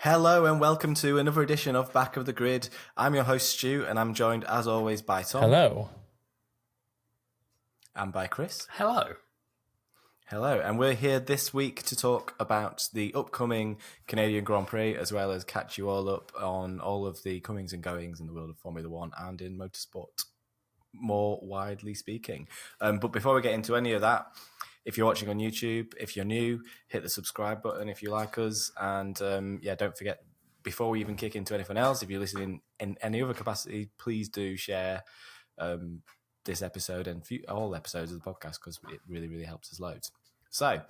Hello and welcome to another edition of Back of the Grid. I'm your host Stu and I'm joined as always by Tom. Hello. And by Chris. Hello. Hello, and we're here this week to talk about the upcoming Canadian Grand Prix as well as catch you all up on all of the comings and goings in the world of Formula One and in motorsport, more widely speaking. But before we get into any of that, if you're watching on YouTube, if you're new, hit the subscribe button if you like us. And don't forget, before we even kick into anything else, if you're listening in any other capacity, please do share this episode and all episodes of the podcast because it really, really helps us loads. So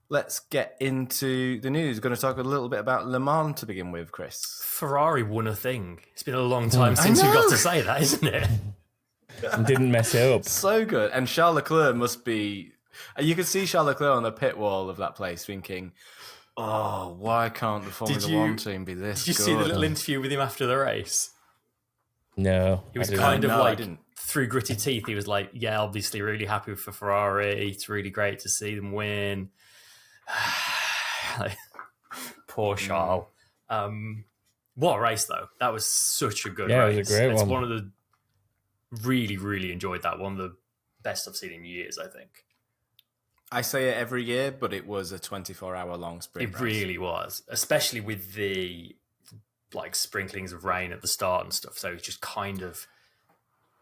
let's get into the news. We're going to talk a little bit about Le Mans to begin with, Chris. Ferrari won a thing. It's been a long time since we got to say that, isn't it? And didn't mess it up. So good. And Charles Leclerc must be... You could see Charles Leclerc on the pit wall of that place thinking, oh, why can't the Formula One team be this good? Did you see the little interview with him after the race? No. He was kind of like, through gritty teeth, he was like, yeah, obviously really happy for Ferrari. It's really great to see them win. Poor Charles. What a race, though. That was such a good race. It was a great one. It's one of the... Really, really enjoyed that. One of the best I've seen in years, I think. I say it every year, but it was a 24-hour long sprint race. It really was, especially with the sprinklings of rain at the start and stuff. So it's just kind of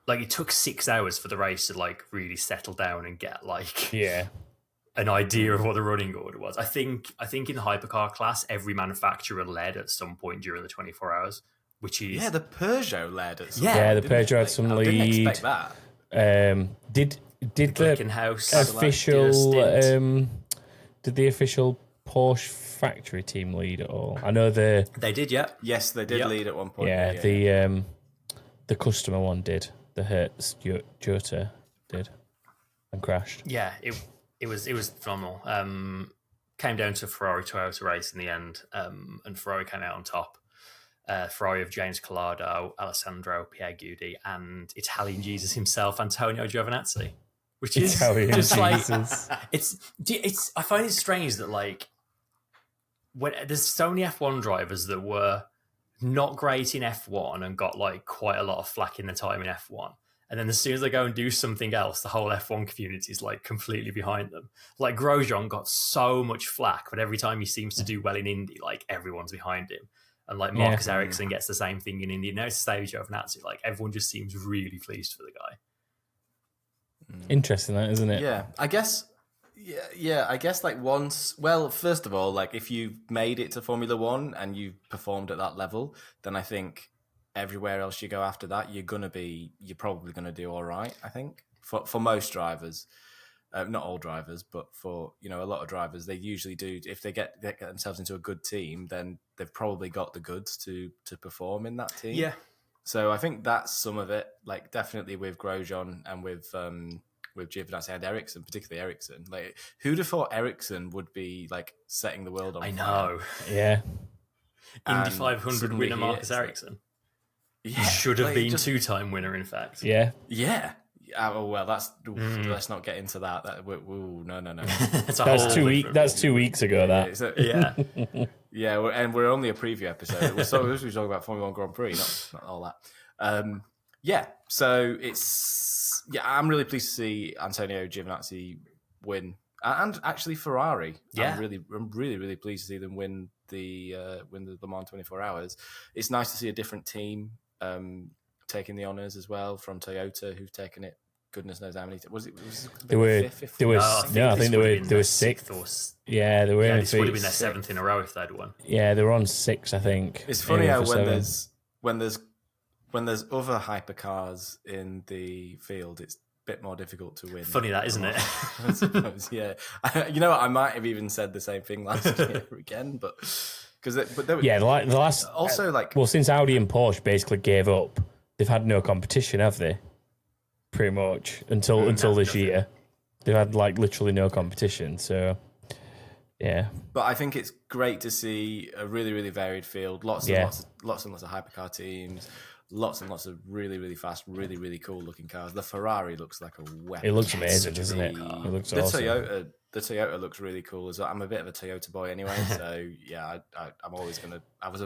it took 6 hours for the race to really settle down and get an idea of what the running order was. I think in the hypercar class, every manufacturer led at some point during the 24 hours, which is the Peugeot led at some point. Yeah, the Peugeot had some lead. I didn't expect that. Did the official Porsche factory team lead at all? I know they did. Yeah, yes, they did lead at one point. The customer one did. The Hertz Jota did and crashed. Yeah, it was phenomenal. Came down to a Ferrari Toyota race in the end, and Ferrari came out on top. Ferrari of James Collado, Alessandro Pierguidi, and Italian Jesus himself, Antonio Giovinazzi, which is Italian just Jesus. It's. I find it strange that when there's so many F1 drivers that were not great in F1 and got quite a lot of flack in the time in F1. And then as soon as they go and do something else, the whole F1 community is completely behind them. Grosjean got so much flack, but every time he seems to do well in Indy, everyone's behind him. And Marcus Ericsson gets the same thing in Indy. Now it's the stage of Nazi. Everyone just seems really pleased for the guy. Interesting, that isn't it? Yeah, I guess. Yeah, I guess once. Well, first of all, if you've made it to Formula One and you've performed at that level, then I think everywhere else you go after that, you're probably gonna do all right. I think for most drivers. Not all drivers, but for a lot of drivers, they usually do. If they get themselves into a good team, then they've probably got the goods to perform in that team. Yeah. So I think that's some of it. Definitely with Grosjean and with Giovinazzi and Ericsson, particularly Ericsson. Who'd have thought Ericsson would be setting the world on fire? I know. Yeah. Indy 500 winner Marcus Ericsson. Yeah, he should have been two-time winner, in fact. Yeah. Yeah. Oh, well, let's not get into that. No. That's 2 weeks. That's 2 weeks ago. Yeah, and we're only a preview episode. We're talking about Formula One Grand Prix, not all that. So it's I'm really pleased to see Antonio Giovinazzi win, and actually Ferrari. Yeah, I'm really pleased to see them win the Le Mans 24 Hours. It's nice to see a different team taking the honours as well from Toyota, who've taken it. Goodness knows how many. They were fifth? I think they were sixth. Yeah, they were. Yeah, this would have been their seventh in a row if they'd won. Yeah, they were on 6, I think. It's funny how when there's other hypercars in the field, it's a bit more difficult to win. Funny that, isn't it? I suppose, yeah. You know what? I might have even said the same thing last year again, but. The last also since Audi and Porsche basically gave up, they've had no competition, have they? Pretty much until this year, they've had literally no competition. So, yeah. But I think it's great to see a really, really varied field. Lots and lots of hypercar teams. Lots and lots of really, really fast, really, really cool looking cars. The Ferrari looks like a weapon. It looks amazing, doesn't it? It looks awesome. Toyota the Toyota looks really cool as well. I'm a bit of a Toyota boy anyway, so yeah, I'm always gonna. I was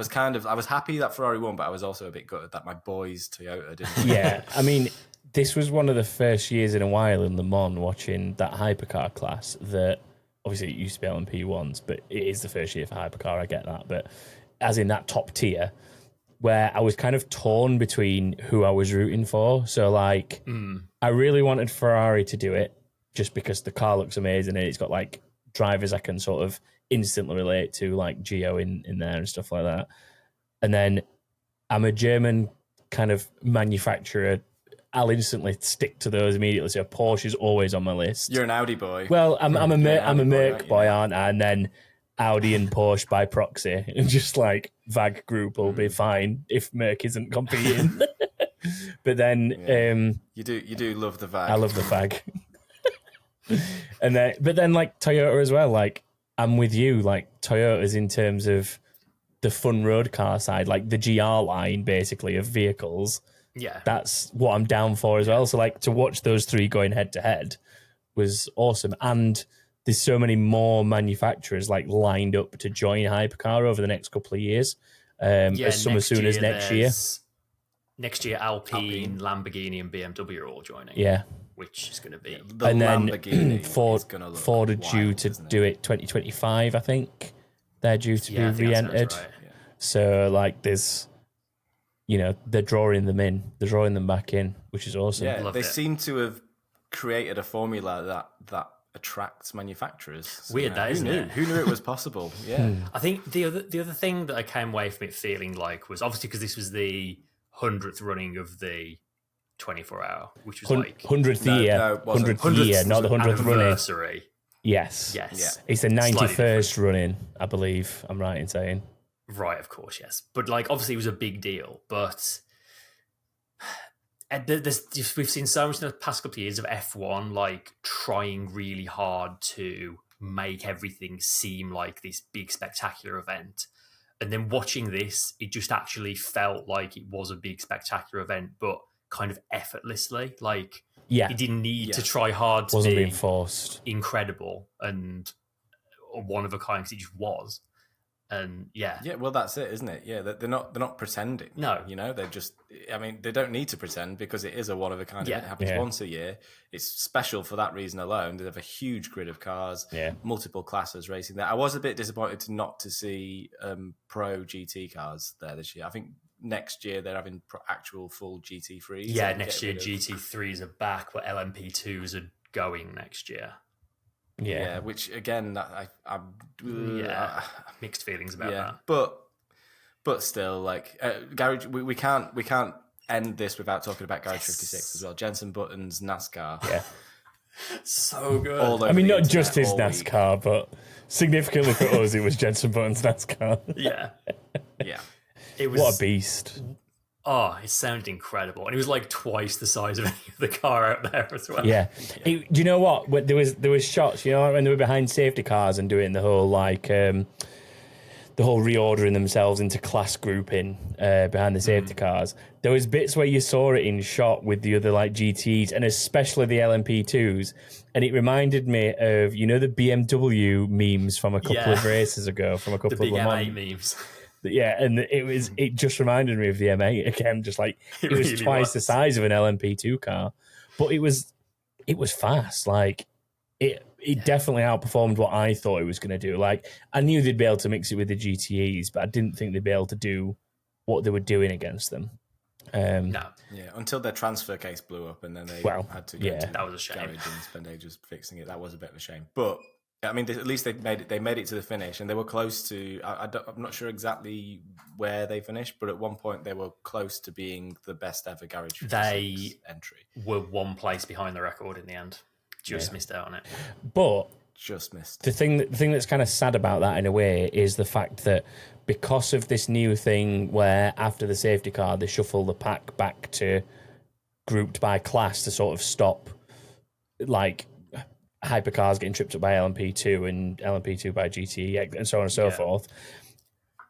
happy that Ferrari won, but I was also a bit gutted that my boys Toyota didn't. Yeah, I mean, this was one of the first years in a while in Le Mans watching that hypercar class that obviously it used to be LMP1s, but it is the first year for hypercar. I get that, but as in that top tier, where I was kind of torn between who I was rooting for. So like, I really wanted Ferrari to do it, just because the car looks amazing and it's got like drivers I can sort of instantly relate to, like Gio in there and stuff like that. And then I'm a German kind of manufacturer. I'll instantly stick to those immediately. So Porsche is always on my list. You're an Audi boy. Well, I'm a Merc boy, aren't I? And then Audi and Porsche by proxy. And just like VAG group will be fine if Merc isn't competing. But then you do love the VAG. I love the VAG. But then like Toyota as well, like I'm with you, like Toyota's in terms of the fun road car side, like the GR line basically of vehicles. Yeah, that's what I'm down for as well. So like to watch those three going head to head was awesome. And there's so many more manufacturers like lined up to join Hypercar over the next couple of years. As soon as next year. Next year, Alpine, Lamborghini, and BMW are all joining. Yeah. Which is going to be... And then Ford are due to do it 2025, I think. They're due to be re-entered. Right. Yeah. So, like, there's... You know, they're drawing them in. They're drawing them back in, which is awesome. Yeah, they seem to have created a formula that attracts manufacturers. Weird, that isn't it? Who knew it was possible? Yeah. I think the other thing that I came away from it feeling like was obviously because this was the 100th running of the 24-hour, which was like 100th year, 100th year, not the 100th anniversary. Running. Yes, yeah. It's the 91st running, I believe. I'm right in saying. Right, of course, yes, but like obviously it was a big deal. But we've seen so much in the past couple of years of F1 like trying really hard to make everything seem like this big spectacular event. And then watching this, it just actually felt like it was a big spectacular event, but kind of effortlessly. Like, it didn't need to try hard to be forced, incredible and one of a kind, because it just was. And well, that's it, isn't it? Yeah, they're not pretending. No, you know, they're just. I mean, they don't need to pretend because it is a one of a kind. It happens once a year. It's special for that reason alone. They have a huge grid of cars, multiple classes racing there. I was a bit disappointed not to see pro GT cars there this year. I think next year they're having actual full GT3s. Yeah, next year GT3s are back, but LMP2s are going next year. Yeah, which again, I'm mixed feelings about that. But still, like Garage, we can't end this without talking about Garage 56 as well. Jenson Button's NASCAR, so good. I mean, not just his NASCAR, but significantly for us, it was Jenson Button's NASCAR. Yeah. It was what a beast. Oh, it sounded incredible. And it was like twice the size of any other car out there as well. Yeah. Do you know what? There was shots, you know, when they were behind safety cars and doing the whole like the whole reordering themselves into class grouping behind the safety cars. There was bits where you saw it in shot with the other like GTs and especially the LMP2s. And it reminded me of, you know, the BMW memes from a couple of races ago, from a couple of months. The big M8 memes. Yeah, and it just reminded me of the M8 again, just like it was really twice the size of an LMP2 car, but it was fast. Like it definitely outperformed what I thought it was going to do. Like I knew they'd be able to mix it with the GTEs, but I didn't think they'd be able to do what they were doing against them. Until their transfer case blew up, and then they had to go to that was a shame. garage and spend ages fixing it. That was a bit of a shame, but. I mean, at least they made it to the finish, and they were close to. I'm not sure exactly where they finished, but at one point they were close to being the best ever Garage 56 entry. Were one place behind the record in the end. Just missed out on it. But just missed. The thing that's kind of sad about that in a way is the fact that because of this new thing where after the safety car they shuffle the pack back to grouped by class to sort of stop like. Hypercars getting tripped up by LMP2 and LMP2 by GTE and so on and so forth.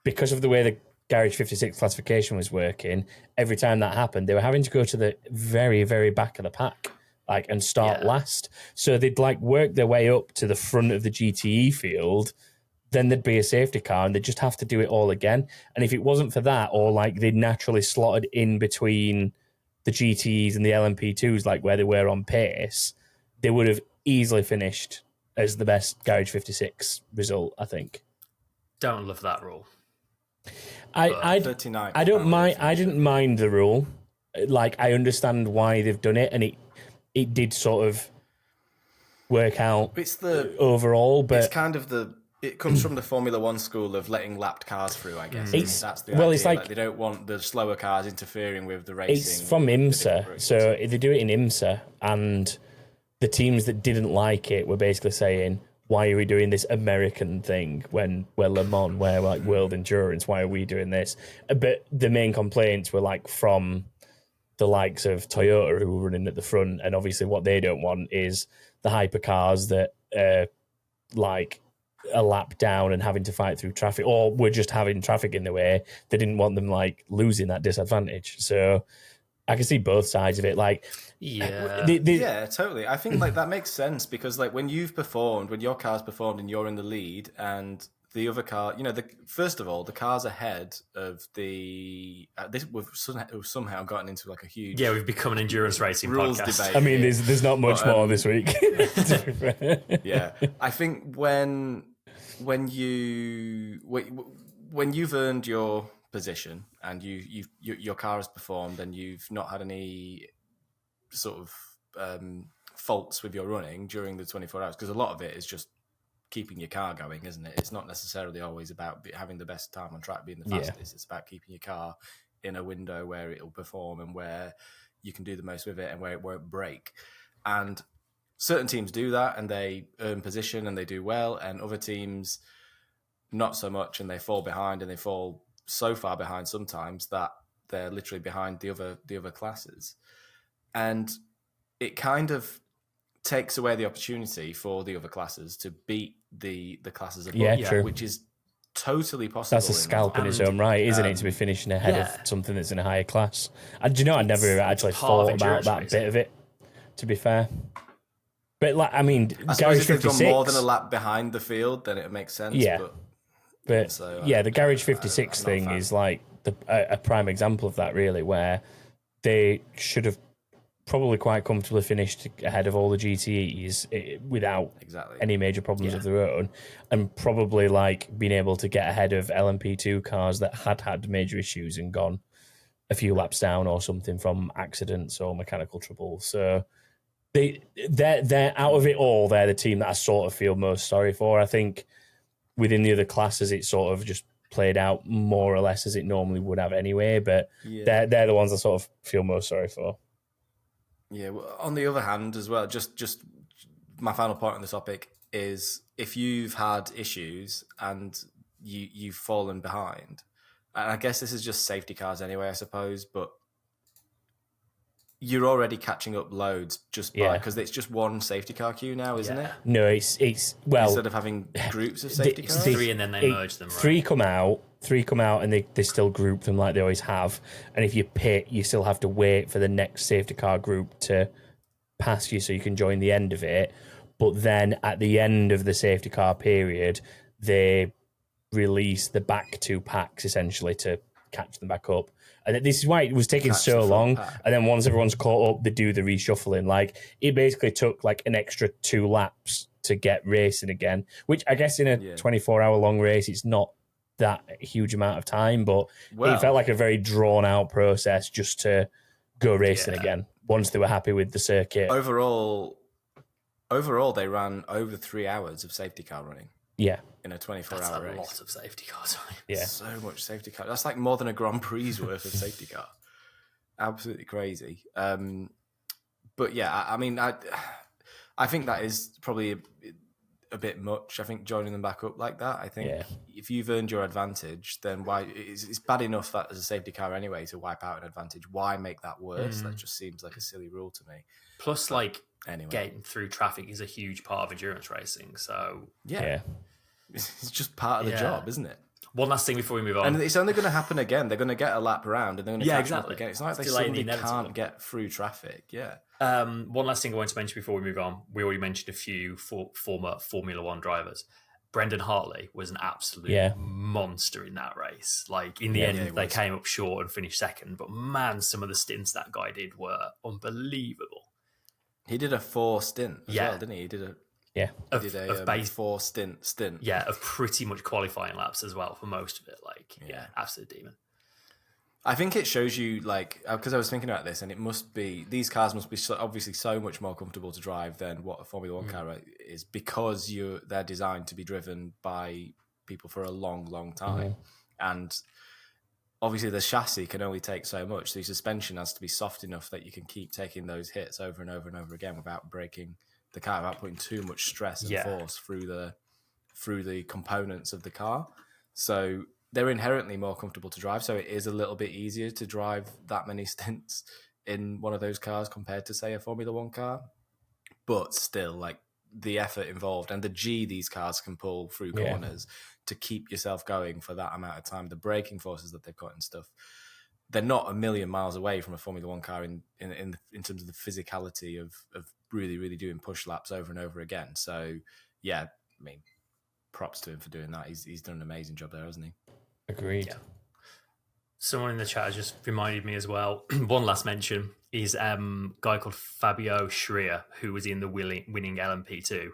Because of the way the Garage 56 classification was working, every time that happened, they were having to go to the very, very back of the pack and start last. So they'd work their way up to the front of the GTE field. Then there'd be a safety car and they'd just have to do it all again. And if it wasn't for that, or they'd naturally slotted in between the GTEs and the LMP2s, where they were on pace, they would have easily finished as the best Garage 56 result, I think. Don't love that rule. I don't mind. I didn't mind the rule. I understand why they've done it, and it did sort of work out. It's the overall, but it's kind of it comes from the Formula One school of letting lapped cars through, I guess. That's the idea. It's they don't want the slower cars interfering with the racing. It's from IMSA, so they do it in IMSA, and the teams that didn't like it were basically saying, why are we doing this American thing when we're Le Mans, we're world endurance, why are we doing this? But the main complaints were from the likes of Toyota, who were running at the front, and obviously what they don't want is the hypercars that a lap down and having to fight through traffic, or we're just having traffic in the way. They didn't want them losing that disadvantage. So I can see both sides of it. Yeah, totally. I think that makes sense because when you've performed, when your car's performed and you're in the lead, and the other car, first of all, the cars ahead of the we've somehow gotten into a huge we've become an endurance racing rules podcast. Debate. I mean, there's not much more this week. Yeah, I think when you've earned your position and your car has performed and you've not had any sort of faults with your running during the 24 hours, because a lot of it is just keeping your car going, isn't it? It's not necessarily always about having the best time on track, being the fastest. Yeah. It's about keeping your car in a window where it'll perform and where you can do the most with it and where it won't break. And certain teams do that and they earn position and they do well, and other teams not so much, and they fall behind, and they fall so far behind sometimes that they're literally behind the other classes. And it kind of takes away the opportunity for the other classes to beat the classes above, true. Which is totally possible. That's a scalp in its own right, isn't it, to be finishing ahead of something that's in a higher class. And do you know, I never actually thought about that bit of it, to be fair. But I Garage if they've 56 gone more than a lap behind the field, then it makes sense. Yeah, but the Garage 56 thing is a prime example of that, really, where they should have probably quite comfortably finished ahead of all the GTEs without any major problems of their own, and probably being able to get ahead of LMP2 cars that had major issues and gone a few laps down or something from accidents or mechanical trouble. So they're out of it all. They're the team that I sort of feel most sorry for. I think within the other classes, it sort of just played out more or less as it normally would have anyway. But they're the ones I sort of feel most sorry for. Yeah. Well, on the other hand, as well, just my final point on the topic is if you've had issues and you've fallen behind, and I guess this is just safety cars anyway, I suppose, but you're already catching up loads just by because it's just one safety car queue now, isn't it? No, it's instead of having groups of safety cars, three and then they merge them. Right? Three come out, and they still group them like they always have. And if you pit, you still have to wait for the next safety car group to pass you so you can join the end of it. But then at the end of the safety car period, they release the back two packs essentially to catch them back up. And this is why it was taking so long. And then once everyone's caught up, they do the reshuffling. It basically took an extra 2 laps to get racing again, which I guess in a 24-hour long race, it's not that huge amount of time, but it felt like a very drawn out process just to go racing again once they were happy with the circuit. Overall, they ran over 3 hours of safety car running. Yeah. In a 24-hour race. That's a lot of safety car time. Yeah. So much safety car. That's more than a Grand Prix worth of safety car. Absolutely crazy. But yeah, I think that is probably a bit much. I think joining them back up like that, I think if you've earned your advantage, then why it's bad enough that as a safety car anyway to wipe out an advantage. Why make that worse? That just seems like a silly rule to me. Plus, getting through traffic is a huge part of endurance racing. So yeah. It's just part of the job, isn't it? One last thing before we move on. And it's only going to happen again. They're going to get a lap around and they're going to catch up again. It's not like they suddenly inevitable. can't get through traffic. Yeah. One last thing I want to mention before we move on. We already mentioned a few former Formula One drivers. Brendan Hartley was an absolute monster in that race. Like, in the end, they came up short and finished second. But man, some of the stints that guy did were unbelievable. He did a 4 stint as well, didn't he? He did a... Yeah, of 4 stint. Yeah, of pretty much qualifying laps as well for most of it. Like, absolute demon. I think it shows you, like, because I was thinking about this, and it must be, these cars must be obviously so much more comfortable to drive than what a Formula One car is, because they're designed to be driven by people for a long, long time. And obviously the chassis can only take so much, so your suspension has to be soft enough that you can keep taking those hits over and over and over again without breaking the car, without putting too much stress and force through the components of the car. So they're inherently more comfortable to drive. So it is a little bit easier to drive that many stints in one of those cars compared to, say, a Formula One car. But still, like, the effort involved and the G these cars can pull through corners to keep yourself going for that amount of time, the braking forces that they've got and stuff, they're not a million miles away from a Formula One car in terms of the physicality of really, really doing push laps over and over again. So, yeah, I mean, props to him for doing that. He's done an amazing job there, hasn't he? Agreed. Yeah. Someone in the chat just reminded me as well. One last mention is a guy called Fabio Schreier, who was in the winning LMP2.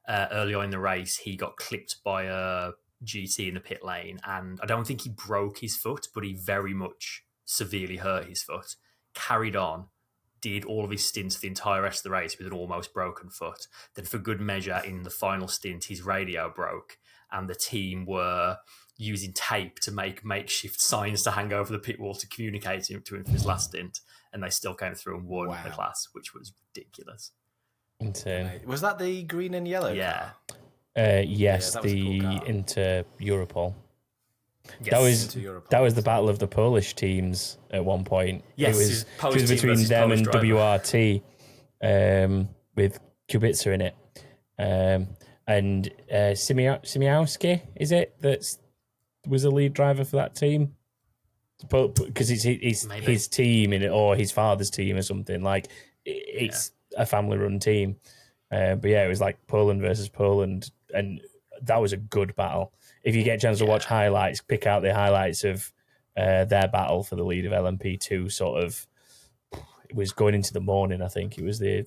Early on in the race, he got clipped by a GT in the pit lane, and I don't think he broke his foot, but he very much severely hurt his foot. Carried on, did all of his stints the entire rest of the race with an almost broken foot. Then, for good measure, in the final stint, his radio broke, and the team were using tape to make makeshift signs to hang over the pit wall to communicate to him for his last stint, and they still came through and won the class, which was ridiculous. Insane. Was that the green and yellow car? Yes, the cool Inter Europol. Yes. That was the battle of the Polish teams at one point. Yes, it was between them and WRT, with Kubica in it, and Simiowski, is it, that was the lead driver for that team? Because it's his team in it, or his father's team or something. Like, it's a family-run team. But yeah, it was like Poland versus Poland, and that was a good battle. If you get a chance to watch highlights, pick out the highlights of their battle for the lead of LMP2. Sort of, it was going into the morning. I think it was the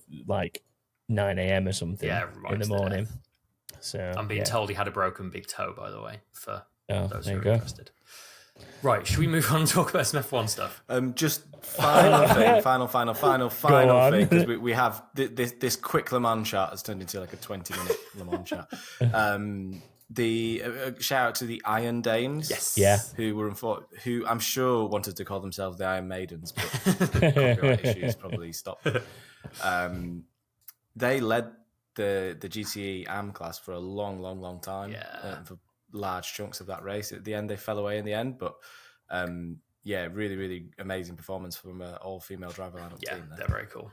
9 a.m. or something in the morning. So I'm being told he had a broken big toe, by the way, for those who are interested. Right, should we move on and talk about some F1 stuff? Just final thing, because we have this quick Le Mans chat has turned into like a 20-minute Le Mans chat. The shout out to the Iron Dames, who I'm sure wanted to call themselves the Iron Maidens, but copyright issues probably stopped them. They led the GTE AM class for a long time, for large chunks of that race. At the end, they fell away in the end, but really, really amazing performance from an all-female driver lineup team there. They're very cool.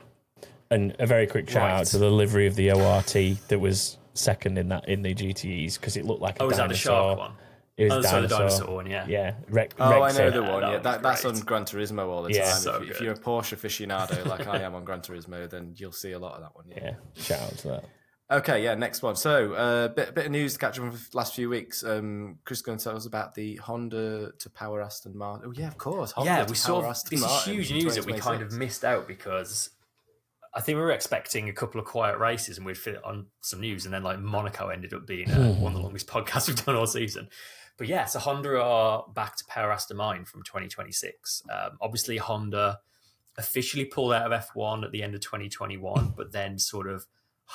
And a very quick shout out to the livery of the ORT that was second in the GTEs, because it looked like a dinosaur. Was that the shark one? It was the dinosaur one, Yeah. I know the one. That's on Gran Turismo all the time. So if you're a Porsche aficionado like I am on Gran Turismo, then you'll see a lot of that one. Yeah, shout out to that. Okay, next one. So, bit of news to catch up on the last few weeks. Chris is going to tell us about the Honda to power Aston Martin. Oh, yeah, of course. Honda we saw this huge news that we kind of missed out, because I think we were expecting a couple of quiet races and we'd fit on some news, and then Monaco ended up being one of the longest podcasts we've done all season. But yeah, so Honda are back to power Aston Martin from 2026. Obviously, Honda officially pulled out of F1 at the end of 2021, but then sort of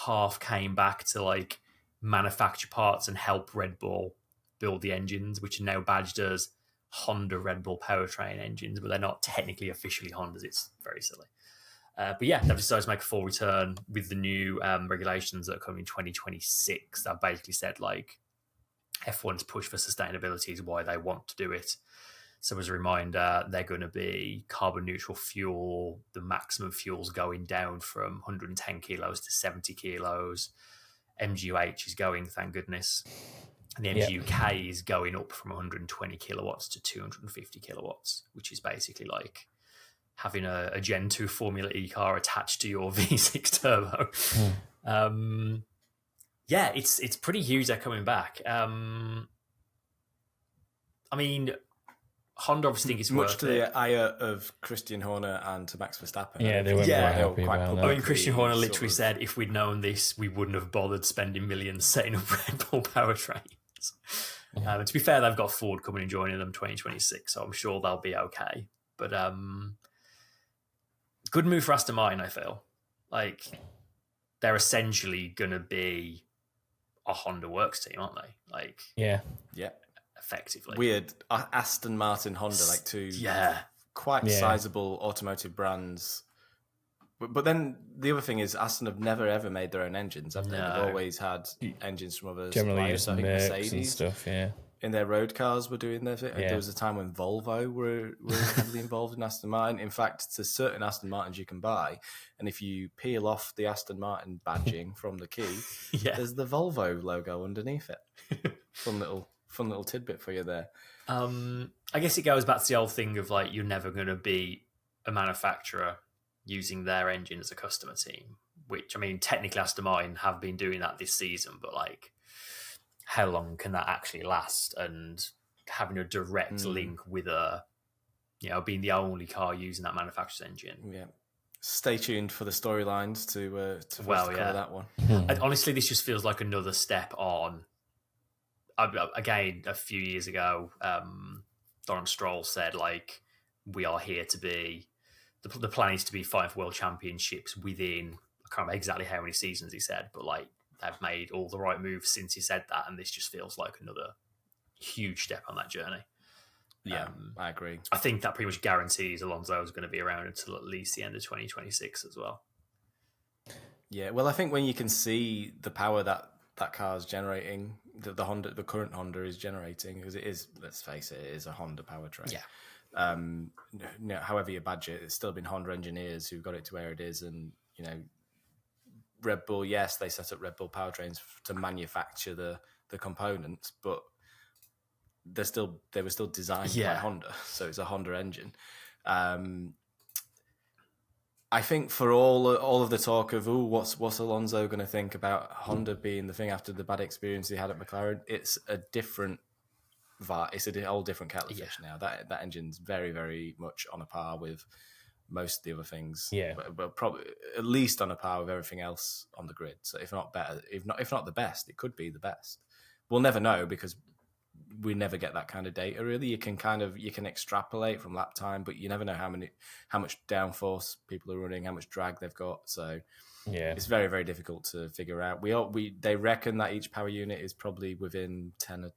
half came back to manufacture parts and help Red Bull build the engines, which are now badged as Honda Red Bull powertrain engines, but they're not technically officially Hondas. It's very silly. But yeah, they've decided to make a full return with the new regulations that are coming in 2026. They've basically said F1's push for sustainability is why they want to do it. So as a reminder, they're going to be carbon neutral fuel. The maximum fuel's going down from 110 kilos to 70 kilos. MGUH is going, thank goodness. And the Energy UK is going up from 120 kilowatts to 250 kilowatts, which is basically like having a Gen 2 Formula E car attached to your V6 turbo. It's pretty huge they're coming back. I mean, Honda obviously think it's much worth to the ire of Christian Horner and to Max Verstappen. Yeah, they were quite happy. I mean, Christian Horner literally said, if we'd known this, we wouldn't have bothered spending millions setting up Red Bull powertrains. To be fair, they've got Ford coming and joining them 2026, so I'm sure they'll be okay. But good move for Aston Martin, I feel. Like, they're essentially going to be a Honda Works team, aren't they? Like, yeah. Effectively. Weird. Aston Martin, Honda, like two quite sizable automotive brands. But then the other thing is Aston have never ever made their own engines, have they? No. They've always had engines from other generally suppliers. I think Mercs and stuff, in their road cars were doing their thing. There was a time when Volvo were heavily involved in Aston Martin. In fact, to certain Aston Martins you can buy, and if you peel off the Aston Martin badging from the key, there's the Volvo logo underneath it. Fun little tidbit for you there. I guess it goes back to the old thing of like, you're never going to be a manufacturer using their engine as a customer team, which, I mean, technically Aston Martin have been doing that this season, but like, how long can that actually last? And having a direct link with being the only car using that manufacturer's engine. Yeah. Stay tuned for the storylines to cover that one. And honestly, this just feels like another step on. Again, a few years ago, Lawrence Stroll said, like, we are here to be, the plan is to be fighting for world championships within, I can't remember exactly how many seasons he said, but like, they've made all the right moves since he said that, and this just feels like another huge step on that journey. Yeah, I agree. I think that pretty much guarantees Alonso is going to be around until at least the end of 2026 as well. Yeah, well, I think when you can see the power that car is generating, the current Honda is generating, because it is, let's face it is a Honda powertrain. Yeah. However you badge it, it's still been Honda engineers who got it to where it is, and Red Bull, yes, they set up Red Bull powertrains to manufacture the components, but they were still designed by Honda, so it's a Honda engine. I think for all of the talk of what's Alonso going to think about Honda being the thing after the bad experience he had at McLaren, it's a different it's a whole different kettle of fish now. That engine's very, very much on a par with most of the other things. Yeah, but probably at least on a par with everything else on the grid. So if not better, if not the best, it could be the best. We'll never know because we never get that kind of data. Really, you can extrapolate from lap time, but you never know how much downforce people are running, how much drag they've got. So it's very, very difficult to figure out. They reckon that each power unit is probably within 10 or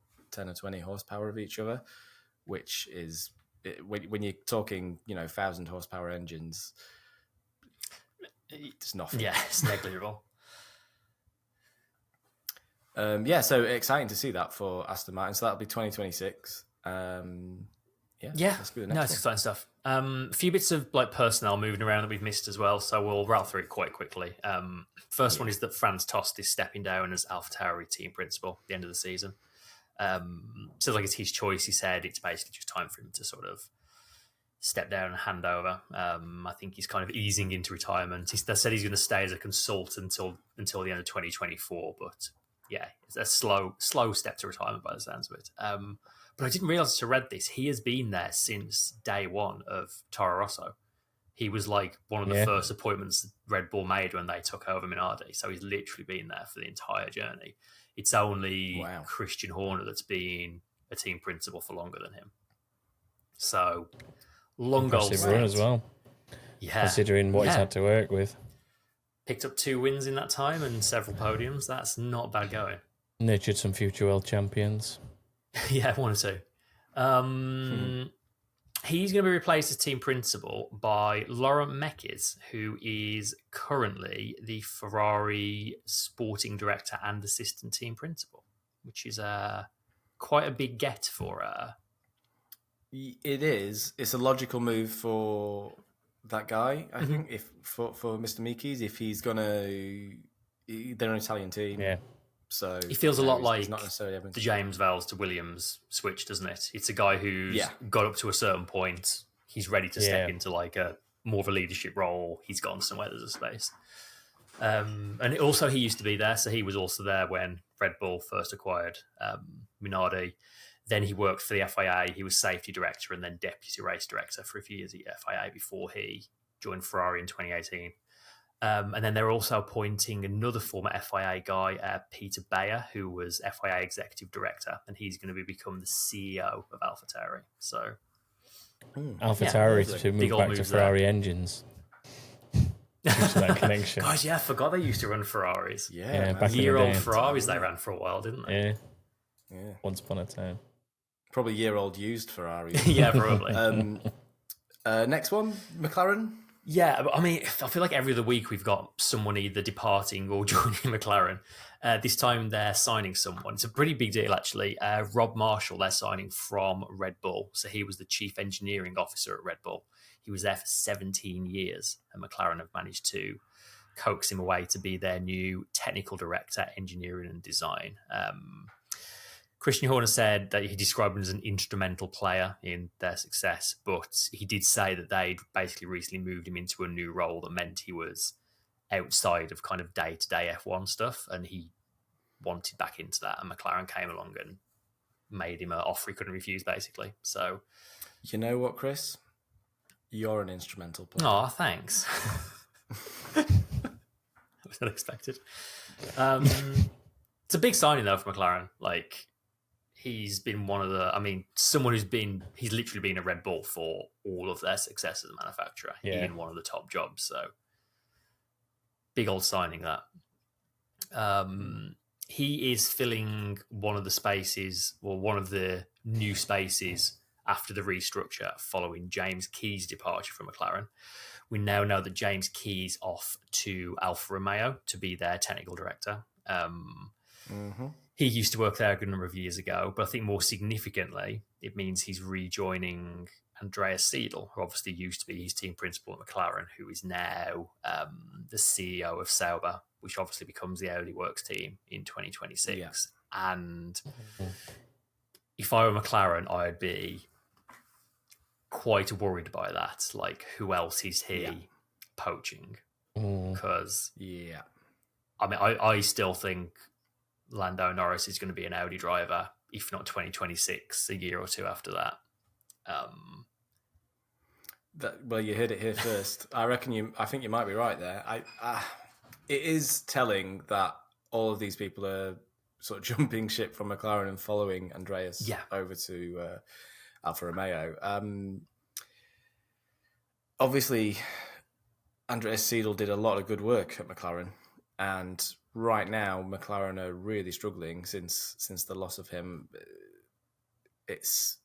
20 horsepower of each other, which is, when you're talking 1,000 horsepower engines, it's nothing. Yeah, it's negligible. So exciting to see that for Aston Martin. So that'll be 2026. Let's go to the next one. It's exciting stuff. A few bits of like personnel moving around that we've missed as well, so we'll rattle through it quite quickly. First one is that Franz Tost is stepping down as Alfa Tauri team principal at the end of the season. So like it's his choice. He said it's basically just time for him to sort of step down and hand over. I think he's kind of easing into retirement. They said he's going to stay as a consultant until the end of 2024, but it's a slow step to retirement by the sounds of it. But I didn't realise to read this. He has been there since day one of Toro Rosso. He was like one of the first appointments Red Bull made when they took over Minardi. So he's literally been there for the entire journey. It's only Christian Horner that's been a team principal for longer than him. So long goal run as well. Yeah, considering what he's had to work with. Picked up 2 wins in that time and several podiums. That's not bad going. Nurtured some future world champions. Yeah, 1 or 2. He's going to be replaced as team principal by Laurent Mekies, who is currently the Ferrari sporting director and assistant team principal, which is quite a big get for... It is. It's a logical move for that guy, I think, if for Mr. Mekies, if he's going to... They're an Italian team. Yeah. So he feels a lot like not necessarily having the James Vowles to Williams switch, doesn't it? It's a guy who's got up to a certain point. He's ready to step into like a more of a leadership role. He's gone somewhere there's a space. And also he used to be there. So he was also there when Red Bull first acquired Minardi. Then he worked for the FIA. He was safety director and then deputy race director for a few years at the FIA before he joined Ferrari in 2018. And then they're also appointing another former FIA guy, Peter Bayer, who was FIA executive director, and he's going to become the CEO of AlphaTauri. So, AlphaTauri to move back to Ferrari engines. That connection. Guys, I forgot they used to run Ferraris. Back year-old Ferraris they ran for a while, didn't they? Yeah. Once upon a time. Probably year-old used Ferraris. Yeah, probably. Next one, McLaren. Yeah, I mean, I feel like every other week we've got someone either departing or joining McLaren. This time they're signing someone. It's a pretty big deal, actually. Rob Marshall, they're signing from Red Bull. So he was the chief engineering officer at Red Bull. He was there for 17 years, and McLaren have managed to coax him away to be their new technical director, engineering and design. Christian Horner said that he described him as an instrumental player in their success, but he did say that they'd basically recently moved him into a new role that meant he was outside of kind of day-to-day F1 stuff, and he wanted back into that, and McLaren came along and made him an offer he couldn't refuse, basically. So, you know what, Chris? You're an instrumental player. Oh, thanks. That was unexpected. It's a big signing, though, for McLaren. Like, he's been someone he's literally been at Red Bull for all of their success as a manufacturer in one of the top jobs. So big old signing that. He is filling one of the spaces, or one of the new spaces after the restructure following James Key's departure from McLaren. We now know that James Key's off to Alfa Romeo to be their technical director. He used to work there a good number of years ago, but I think more significantly, it means he's rejoining Andreas Seidl, who obviously used to be his team principal at McLaren, who is now the CEO of Sauber, which obviously becomes the Audi Works team in 2026. Yeah. And if I were McLaren, I'd be quite worried by that. Like, who else is he poaching? Because, I mean, I still think Lando Norris is going to be an Audi driver, if not 2026, a year or two after that. Well, you heard it here first. I think you might be right there. It is telling that all of these people are sort of jumping ship from McLaren and following Andreas over to Alfa Romeo. Obviously, Andreas Seidl did a lot of good work at McLaren, and right now, McLaren are really struggling since the loss of him. It's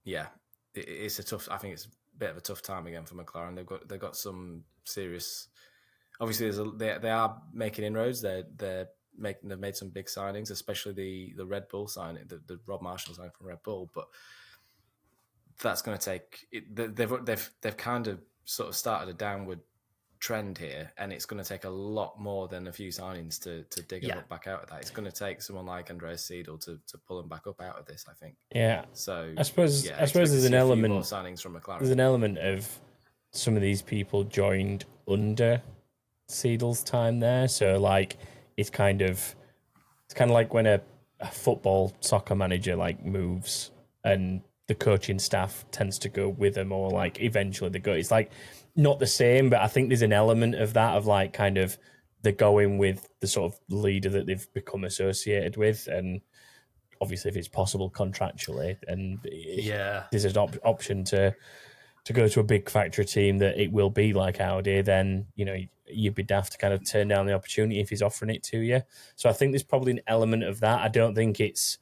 a tough. I think it's a bit of a tough time again for McLaren. They've got some serious. Obviously, they are making inroads. They've made some big signings, especially the Red Bull signing, the Rob Marshall signing from Red Bull. But that's going to take. They've kind of sort of started a downward trend here, and it's going to take a lot more than a few signings to dig them back out of that. It's going to take someone like Andreas Seidl to pull them back up out of this, I think. Yeah. So I suppose there's an element more signings from McLaren. There's an element of some of these people joined under Siedel's time there, so like it's kind of like when a soccer manager like moves and the coaching staff tends to go with them, or like eventually they go. It's like not the same, but I think there's an element of that, of like kind of they're going with the sort of leader that they've become associated with, and obviously if it's possible contractually, and there's an option to go to a big factory team that it will be like Audi, then you'd be daft to kind of turn down the opportunity if he's offering it to you. So I think there's probably an element of that. I don't think it's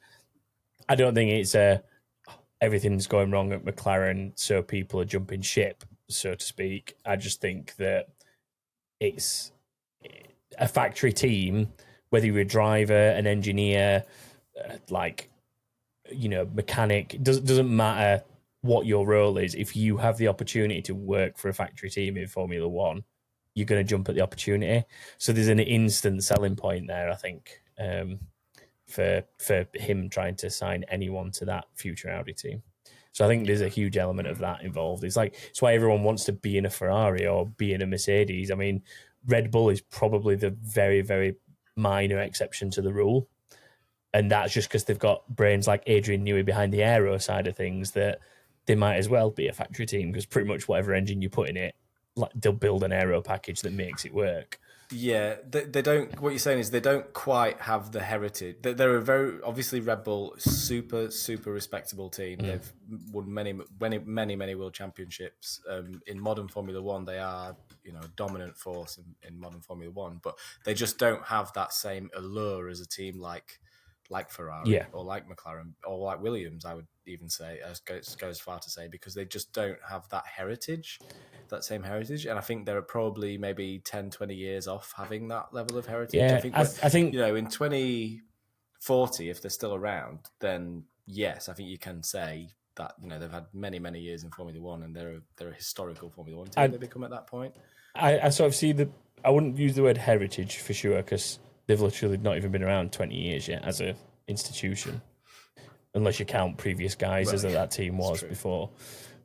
everything's going wrong at McLaren, so people are jumping ship, so to speak. I just think that it's a factory team, whether you're a driver, an engineer, mechanic, doesn't matter what your role is. If you have the opportunity to work for a factory team in Formula One, you're going to jump at the opportunity. So there's an instant selling point there, I think. for him trying to sign anyone to that future Audi team. So I think there's a huge element of that involved. It's why everyone wants to be in a Ferrari or be in a Mercedes. I mean, Red Bull is probably the very, very minor exception to the rule. And that's just because they've got brains like Adrian Newey behind the aero side of things that they might as well be a factory team, because pretty much whatever engine you put in it, like, they'll build an aero package that makes it work. Yeah, they don't. What you're saying is they don't quite have the heritage. They're a very, obviously, Red Bull, super respectable team. They've won many world championships. In modern Formula One, they are, a dominant force in modern Formula One. But they just don't have that same allure as a team like Ferrari or like McLaren or like Williams. I would even say, go as far to say, because they just don't have that heritage. That same heritage, and I think they're probably maybe 10, 20 years off having that level of heritage. Yeah, I think in 2040, if they're still around, then yes, I think you can say that they've had many years in Formula One, and they're a historical Formula One team. They become at that point. I sort of see I wouldn't use the word heritage for sure, because they've literally not even been around 20 years yet as a institution, unless you count previous guys as that team was before.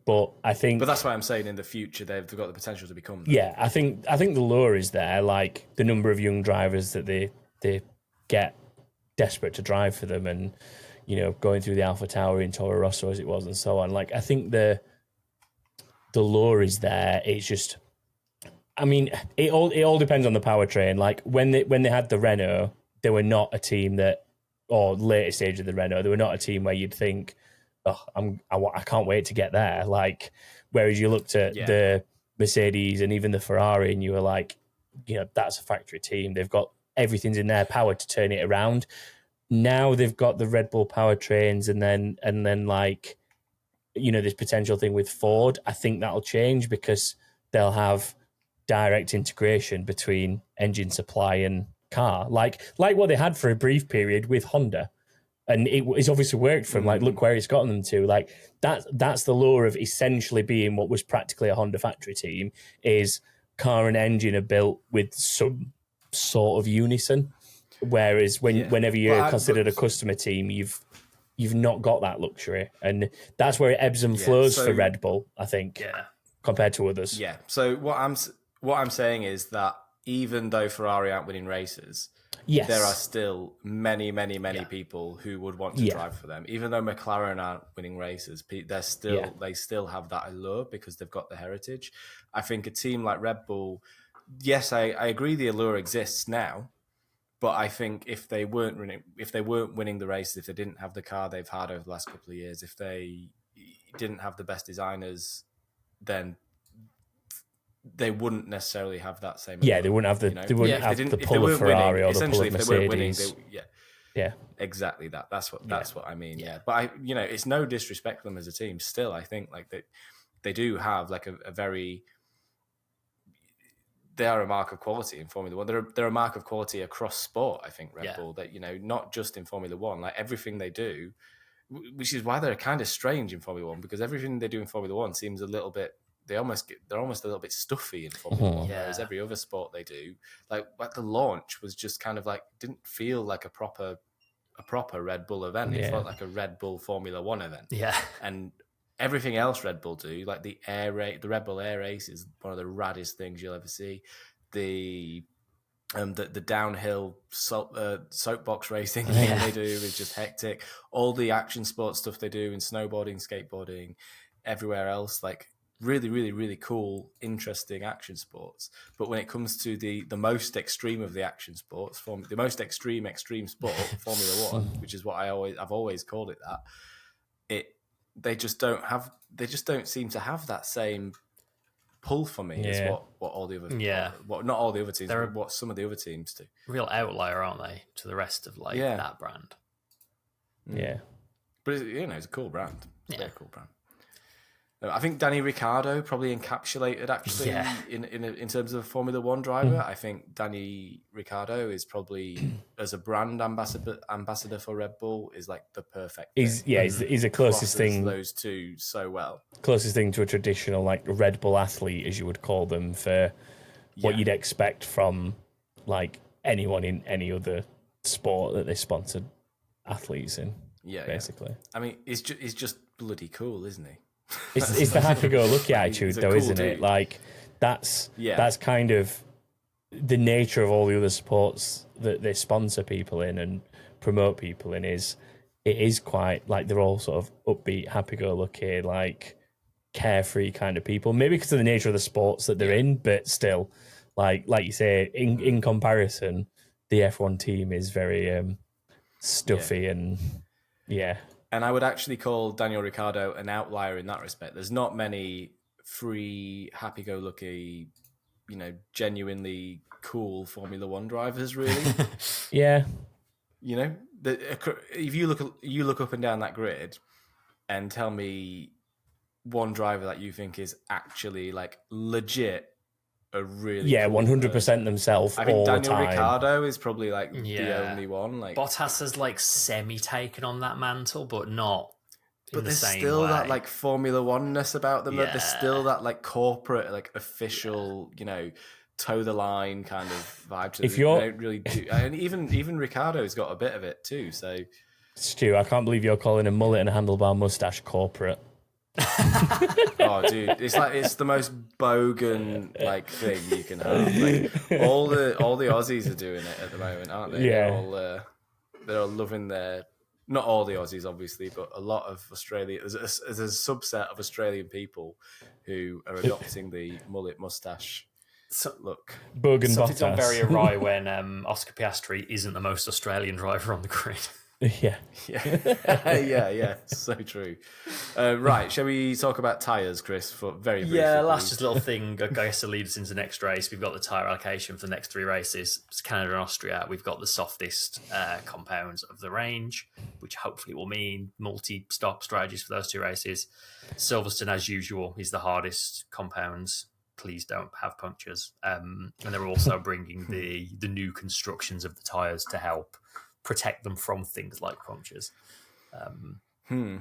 But that's why I'm saying in the future they've got the potential to become that. Yeah, I think the lure is there, like the number of young drivers that they get desperate to drive for them, and going through the Alpha Tauri in Toro Rosso as it was, and so on. Like, I think the lure is there. It's just, I mean, it all depends on the powertrain. Like when they had the Renault, they were not a team that, or later stage of the Renault, they were not a team where you'd think, I can't wait to get there. Like, whereas you looked at the Mercedes and even the Ferrari, and you were like, that's a factory team. They've got everything's in their power to turn it around. Now they've got the Red Bull powertrains, and then like, this potential thing with Ford. I think that'll change because they'll have direct integration between engine supply and car, like what they had for a brief period with Honda. And it's obviously worked for them. Like, look where it's gotten them to. Like, that's the lure of essentially being what was practically a Honda factory team, is car and engine are built with some sort of unison. Whereas whenever you're considered a customer team, you've not got that luxury. And that's where it ebbs and flows for Red Bull, I think, compared to others. Yeah. So what I'm saying is that even though Ferrari aren't winning races, there are still many people who would want to drive for them. Even though McLaren aren't winning races, they still have that allure because they've got the heritage. I think a team like Red Bull, yes, I agree the allure exists now, but I think if they weren't winning the races, if they didn't have the car they've had over the last couple of years, if they didn't have the best designers, then they wouldn't necessarily have that same. Yeah, they wouldn't have the pull of Ferrari or the pull of Mercedes. Exactly that. That's what I mean. Yeah, but it's no disrespect to them as a team. Still, I think like they do have like a very. They are a mark of quality in Formula One. They're a mark of quality across sport. I think Red Bull, that not just in Formula One, like everything they do, which is why they're kind of strange in Formula One, because everything they do in Formula One seems a little bit. They're almost a little bit stuffy in Formula One, whereas every other sport they do, like the launch was just kind of like, didn't feel like a proper Red Bull event. It felt like a Red Bull Formula One event. Yeah, and everything else Red Bull do, like the Red Bull Air Race is one of the raddest things you'll ever see. The downhill soapbox racing thing they do is just hectic. All the action sports stuff they do in snowboarding, skateboarding, everywhere else, like. Really, really, really cool, interesting action sports. But when it comes to the most extreme of the action sports, the most extreme sport, Formula One, which is what I've always called it that, they just don't seem to have that same pull for me as what all the other what not all the other teams, but what some of the other teams do. Real outlier, aren't they, to the rest of that brand? Yeah, but it's a cool brand. It's a very cool brand. I think Danny Ricciardo probably encapsulated actually in terms of a Formula One driver. I think Danny Ricciardo is probably, as a brand ambassador for Red Bull, is like the perfect. He's the closest thing. Those two so well. Closest thing to a traditional like Red Bull athlete, as you would call them, for what you'd expect from like anyone in any other sport that they sponsored. athletes in. Yeah, basically. I mean, he's just bloody cool, isn't he? It's the happy-go-lucky attitude, though, cool isn't dude. It? Like that's kind of the nature of all the other sports that they sponsor people in and promote people in. It is quite like they're all sort of upbeat, happy-go-lucky, like carefree kind of people. Maybe because of the nature of the sports that they're in, but still, like you say, in comparison, the F1 team is very stuffy and. Yeah. And I would actually call Daniel Ricciardo an outlier in that respect. There's not many free, happy-go-lucky, genuinely cool Formula One drivers, really. Yeah. If you look up and down that grid and tell me one driver that you think is actually like legit a really 100% themselves. I think Daniel Ricciardo is probably like the only one. Like Bottas has like semi-taken on that mantle, but not. But there's same still way. that like Formula One-ness about them. There's still that like corporate, like official, toe the line kind of vibe to them. They don't really do, and even Ricciardo's got a bit of it too. So, Stu, I can't believe you're calling a mullet and a handlebar mustache corporate. Oh, dude, it's the most bogan like thing you can have. Like, all the Aussies are doing it at the moment, aren't they? Yeah, they're all loving their. Not all the Aussies, obviously, but a lot of Australia. There's a subset of Australian people who are adopting the mullet mustache look. Bogan Something's Bottas. gone very awry when Oscar Piastri isn't the most Australian driver on the grid. Yeah. So true. Right, shall we talk about tyres, Chris? For very briefly, last just little thing. I guess to lead us into the next race. We've got the tyre allocation for the next three races. It's Canada and Austria. We've got the softest compounds of the range, which hopefully will mean multi-stop strategies for those two races. Silverstone, as usual, is the hardest compounds. Please don't have punctures. And they're also bringing the new constructions of the tyres to help protect them from things like punctures. We'll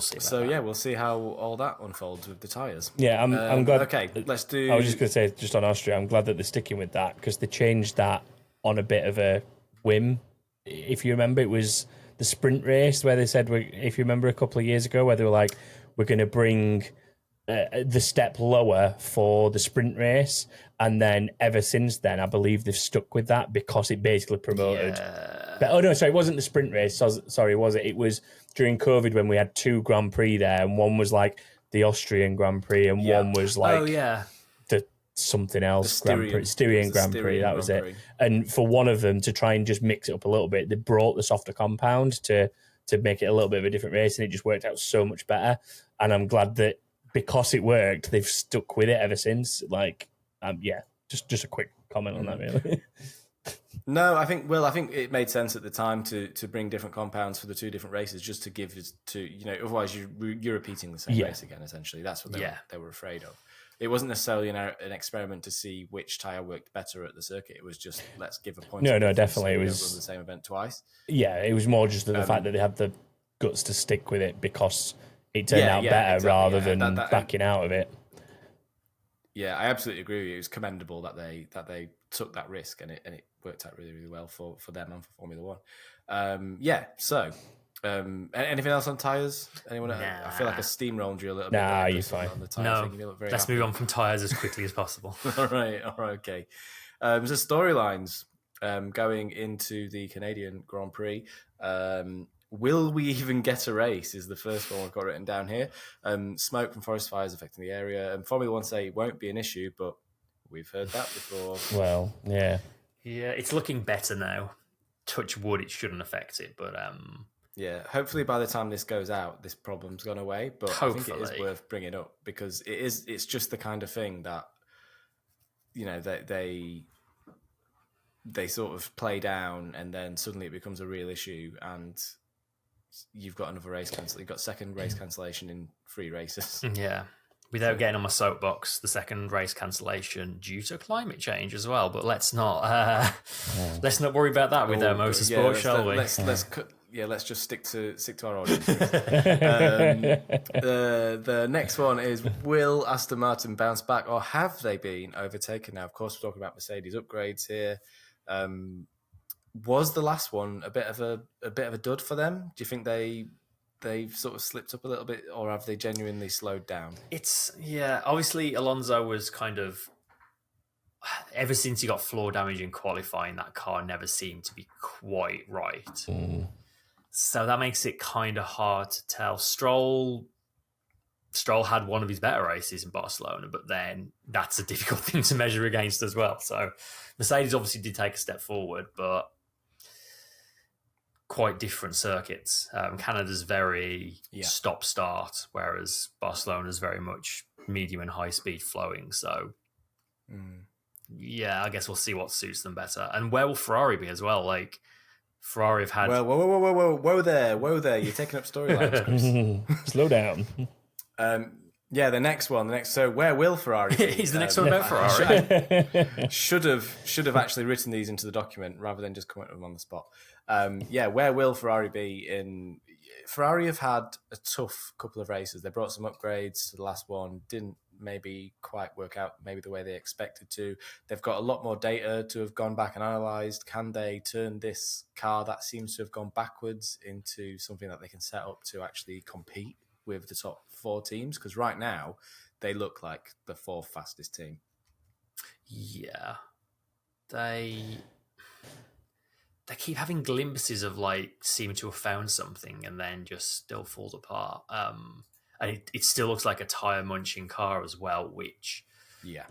see. We'll see how all that unfolds with the tyres. Yeah, I'm glad. Okay, let's do. I was just going to say, just on Austria, I'm glad that they're sticking with that because they changed that on a bit of a whim. If you remember, it was the sprint race where they said, if you remember a couple of years ago, where they were like, we're going to bring the step lower for the sprint race. And then ever since then, I believe they've stuck with that because it basically promoted. Yeah. But, it wasn't the sprint race. Sorry, was it? It was during COVID when we had two Grand Prix there, and one was like the Austrian Grand Prix, and one was like the something else Grand Prix, Styrian Grand Prix. That was it. And for one of them to try and just mix it up a little bit, they brought the softer compound to make it a little bit of a different race, and it just worked out so much better. And I'm glad that because it worked, they've stuck with it ever since. Like. Just a quick comment on that, really. No, I think it made sense at the time to bring different compounds for the two different races, just to give it to otherwise you're repeating the same race again. Essentially, that's what they were afraid of. It wasn't necessarily an experiment to see which tyre worked better at the circuit. It was just let's give a point. No, definitely, it was the same event twice. Yeah, it was more just the fact that they had the guts to stick with it because it turned out better rather than backing out of it. Yeah, I absolutely agree with you. It was commendable that they took that risk and it worked out really, really well for them and for Formula One. So anything else on tyres? Anyone? Nah. I feel like I steamrolled you a little bit. Nah, you're fine. On the tyres. Let's move on from tyres as quickly as possible. All right, okay. So storylines going into the Canadian Grand Prix. Will we even get a race is the first one I've got written down here. Smoke from forest fires affecting the area. And Formula One say it won't be an issue, but we've heard that before. Well, yeah. Yeah, it's looking better now. Touch wood, it shouldn't affect it, but... Yeah, hopefully by the time this goes out, this problem's gone away. But hopefully. I think it is worth bringing up because it's just the kind of thing that, they sort of play down and then suddenly it becomes a real issue and... You've got another race cancellation. You've got second race cancellation in 3 races. Yeah. Without getting on my soapbox, the second race cancellation due to climate change as well. But let's not worry about that with our motorsport, shall we? Let's just stick to our audience. The next one is: will Aston Martin bounce back, or have they been overtaken? Now, of course, we're talking about Mercedes upgrades here. was the last one a bit of a dud for them? Do you think they've sort of slipped up a little bit, or have they genuinely slowed down? Obviously Alonso was kind of, ever since he got floor damage in qualifying, that car never seemed to be quite right. So that makes it kind of hard to tell. Stroll had one of his better races in Barcelona, but then that's a difficult thing to measure against as well. So Mercedes obviously did take a step forward, but quite different circuits. Canada's very stop-start, whereas Barcelona's very much medium and high-speed flowing. So, I guess we'll see what suits them better. And where will Ferrari be as well? Like, Ferrari have had... Well, whoa there. You're taking up storylines, Chris. Slow down. The next one. So where will Ferrari be? Is the next one about Ferrari? Should have actually written these into the document rather than just coming up with them on the spot. Where will Ferrari be? Ferrari have had a tough couple of races. They brought some upgrades to the last one, didn't maybe quite work out maybe the way they expected to. They've got a lot more data to have gone back and analysed. Can they turn this car that seems to have gone backwards into something that they can set up to actually compete with the top 4 teams? Because right now they look like the 4th fastest team. Yeah, they keep having glimpses of like seem to have found something and then just still falls apart. And it still looks like a tire munching car as well, which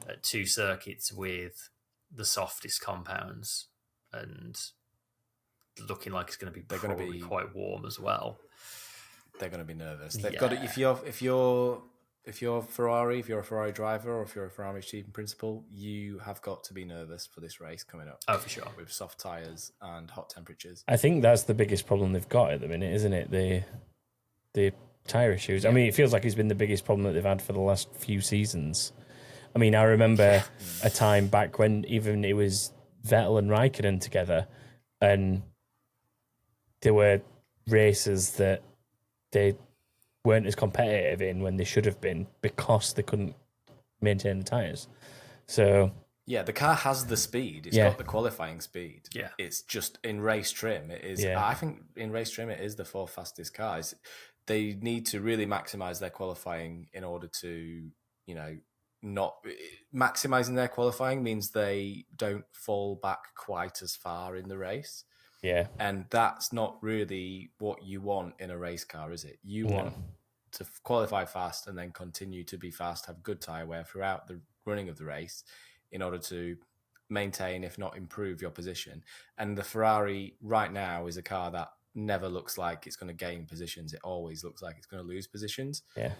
at 2 circuits with the softest compounds and looking like it's going to be probably quite warm as well. They're going to be nervous. They've got to, if you're Ferrari, if you're a Ferrari driver, or if you're a Ferrari team principal, you have got to be nervous for this race coming up. Oh, for sure. With soft tyres and hot temperatures. I think that's the biggest problem they've got at the minute, isn't it? The tyre issues. I mean, it feels like it's been the biggest problem that they've had for the last few seasons. I mean, I remember a time back when even it was Vettel and Raikkonen together, and there were races that they weren't as competitive in when they should have been because they couldn't maintain the tyres. So the car has the speed. It's got the qualifying speed. Yeah, it's just in race trim. It is. I think in race trim it is the 4th fastest car. They need to really maximise their qualifying in order to, not maximising their qualifying means they don't fall back quite as far in the race. Yeah. And that's not really what you want in a race car, is it? You want to qualify fast and then continue to be fast, have good tyre wear throughout the running of the race in order to maintain, if not improve, your position. And the Ferrari right now is a car that never looks like it's going to gain positions. It always looks like it's going to lose positions. Yeah.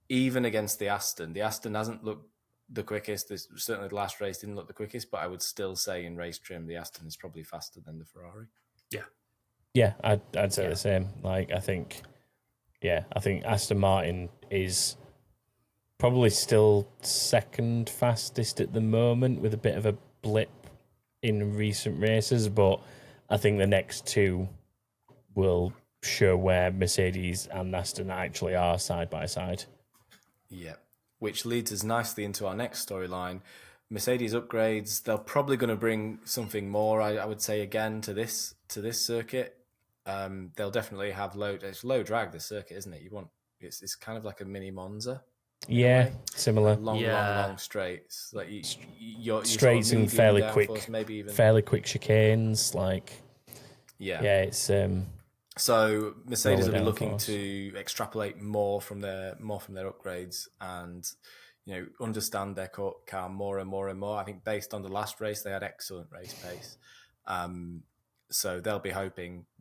Even against the Aston hasn't looked the quickest. Certainly the last race didn't look the quickest, but I would still say in race trim, the Aston is probably faster than the Ferrari. Yeah. Yeah, I'd say the same. Like, I think Aston Martin is probably still 2nd fastest at the moment with a bit of a blip in recent races, but I think the next 2 will show where Mercedes and Aston actually are side by side. Yeah. Which leads us nicely into our next storyline. Mercedes upgrades. They're probably going to bring something more, I would say, again to this circuit. They'll definitely have it's low drag, this circuit, isn't it? It's kind of like a mini Monza. Yeah, similar. Long straights. Like you're straights sort of and fairly downforce, quick, maybe even fairly quick chicanes. Like, it's so Mercedes will be looking to extrapolate more from their upgrades and understand their car more and more and more. I think based on the last race, they had excellent race pace. So they'll be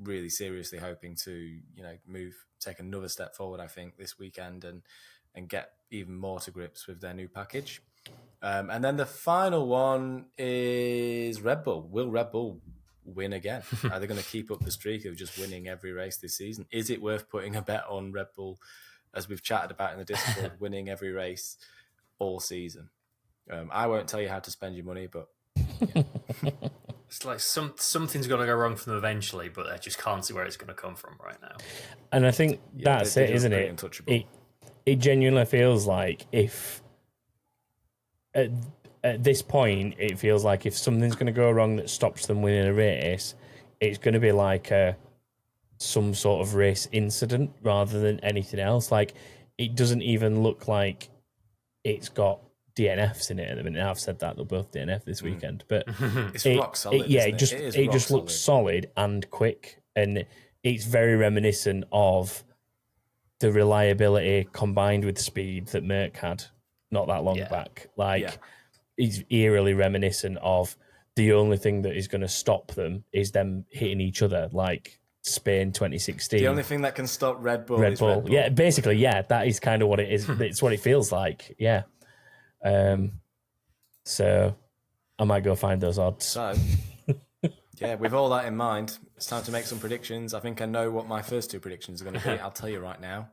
really seriously hoping to take another step forward, I think, this weekend and get even more to grips with their new package. And then the final one is Red Bull. Will Red Bull win again? Are they going to keep up the streak of just winning every race this season? Is it worth putting a bet on Red Bull, as we've chatted about in the Discord, winning every race all season? I won't tell you how to spend your money, but it's like something's got to go wrong for them eventually, but I just can't see where it's going to come from right now. And I think that's it, isn't it? It genuinely feels like if at this point, it feels like if something's going to go wrong that stops them winning a race, it's going to be like some sort of race incident rather than anything else. Like, it doesn't even look like it's got DNFs in it at the minute. I've said that they'll both DNF this weekend, but it's rock solid. It just looks solid and quick, and it's very reminiscent of the reliability combined with speed that Merc had not that long back. It's eerily reminiscent of the only thing that is going to stop them is them hitting each other, like Spain 2016. The only thing that can stop Red Bull is Red Bull. Yeah, basically, yeah, that is kind of what it is. It's what it feels like, yeah. So I might go find those odds. So, yeah, with all that in mind, it's time to make some predictions. I think I know what my first two predictions are going to be. I'll tell you right now.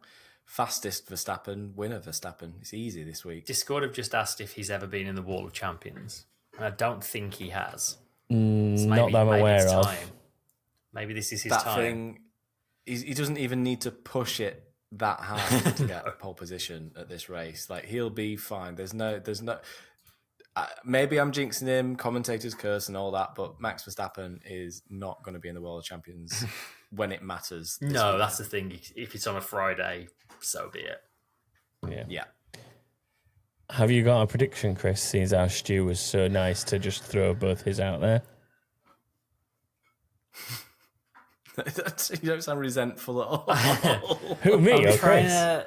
Fastest Verstappen, winner Verstappen. It's easy this week. Discord have just asked if he's ever been in the Wall of Champions, and I don't think he has. Not that I'm aware of. Maybe this is his that time. Thing, he doesn't even need to push it that hard to get a pole position at this race. Like, he'll be fine. There's no. Maybe I'm jinxing him, commentators curse and all that, but Max Verstappen is not going to be in the World Champions when it matters. No, that's the thing. If it's on a Friday, so be it. Yeah. Have you got a prediction, Chris, since our Stu was so nice to just throw both his out there? You don't sound resentful at all. Who, me or Chris?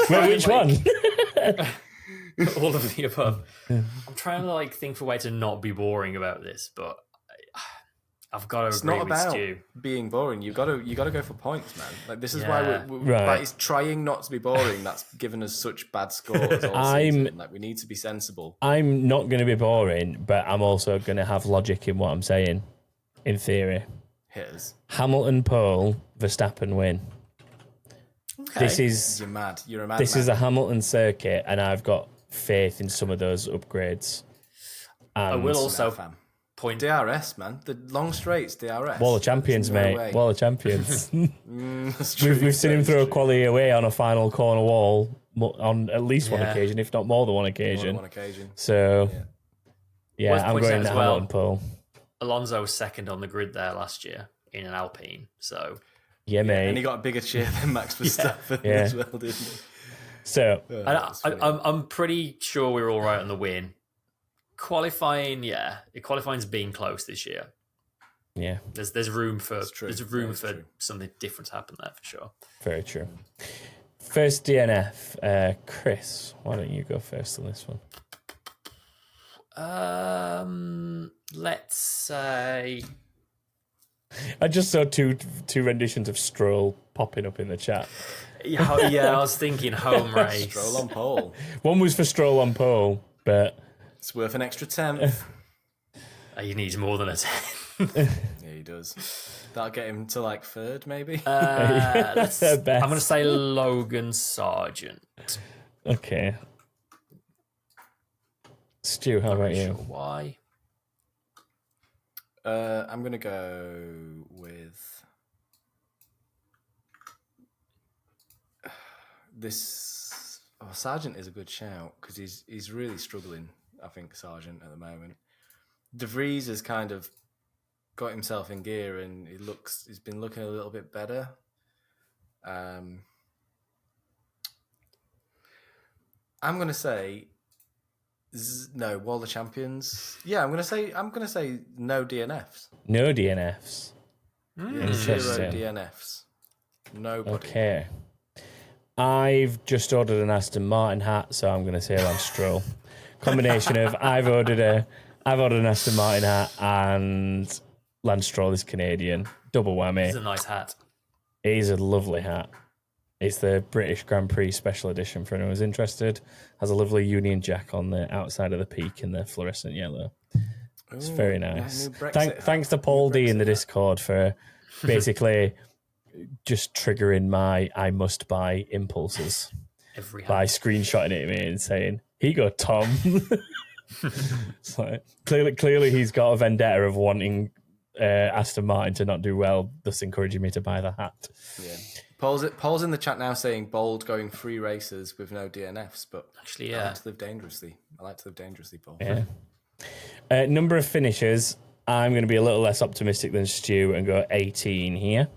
Which one? All of the above. I'm trying to think for a way to not be boring about this, but I've got to agree with Stu. It's not about being boring. You got to go for points, man. Like, this is why we're it's trying not to be boring. That's given us such bad scores all season. Like, we need to be sensible. I'm not going to be boring, but I'm also going to have logic in what I'm saying. In theory, Hitters. Hamilton pole, Verstappen win. Okay. You're mad. You're a mad. This is a Hamilton circuit, and I've got faith in some of those upgrades. And I will also point DRS, man. The long straights, DRS. Wall of Champions, mate. Wall of Champions. We've seen him throw a quali away on a final corner wall on at least one occasion, if not more than one occasion. So, I'm going to Hamilton pole. Alonso was second on the grid there last year in an Alpine, so... Yeah, mate. And he got a bigger cheer than Max Verstappen as well, didn't he? So, I'm pretty sure we're all right on the win. Qualifying's been close this year. Yeah, there's room for something different to happen there for sure. Very true. First DNF, Chris. Why don't you go first on this one? Let's say. I just saw two renditions of Stroll popping up in the chat. Yeah, I was thinking home race. Stroll on pole. One was for Stroll on pole, but it's worth an extra 10th. He needs more than a 10. Yeah, he does. That'll get him to third, maybe. I'm going to say Logan Sargent. Okay. Stu, how about you? Why? I'm going to go with this. Sargent is a good shout because he's really struggling, I think, Sargent, at the moment. De Vries has kind of got himself in gear and he's been looking a little bit better. I'm going to say no, Wall of Champions. Yeah, I'm gonna say no DNFs. No DNFs. Zero DNFs. Nobody. Okay. I've just ordered an Aston Martin hat, so I'm gonna say Lance Stroll. Combination of I've ordered an Aston Martin hat and Lance Stroll is Canadian. Double whammy. It's a nice hat. It is a lovely hat. It's the British Grand Prix special edition for anyone who's interested. Has a lovely Union Jack on the outside of the peak in the fluorescent yellow. It's very nice. Thanks to Paul D in the Discord for basically just triggering my I must buy impulses by screenshotting it to me and saying, "Here you go, Tom." It's like, clearly he's got a vendetta of wanting Aston Martin to not do well, thus encouraging me to buy the hat. Yeah. Paul's in the chat now saying bold going 3 races with no DNFs, but actually, yeah. I like to live dangerously, Paul. Yeah. Number of finishes, I'm going to be a little less optimistic than Stu and go 18 here.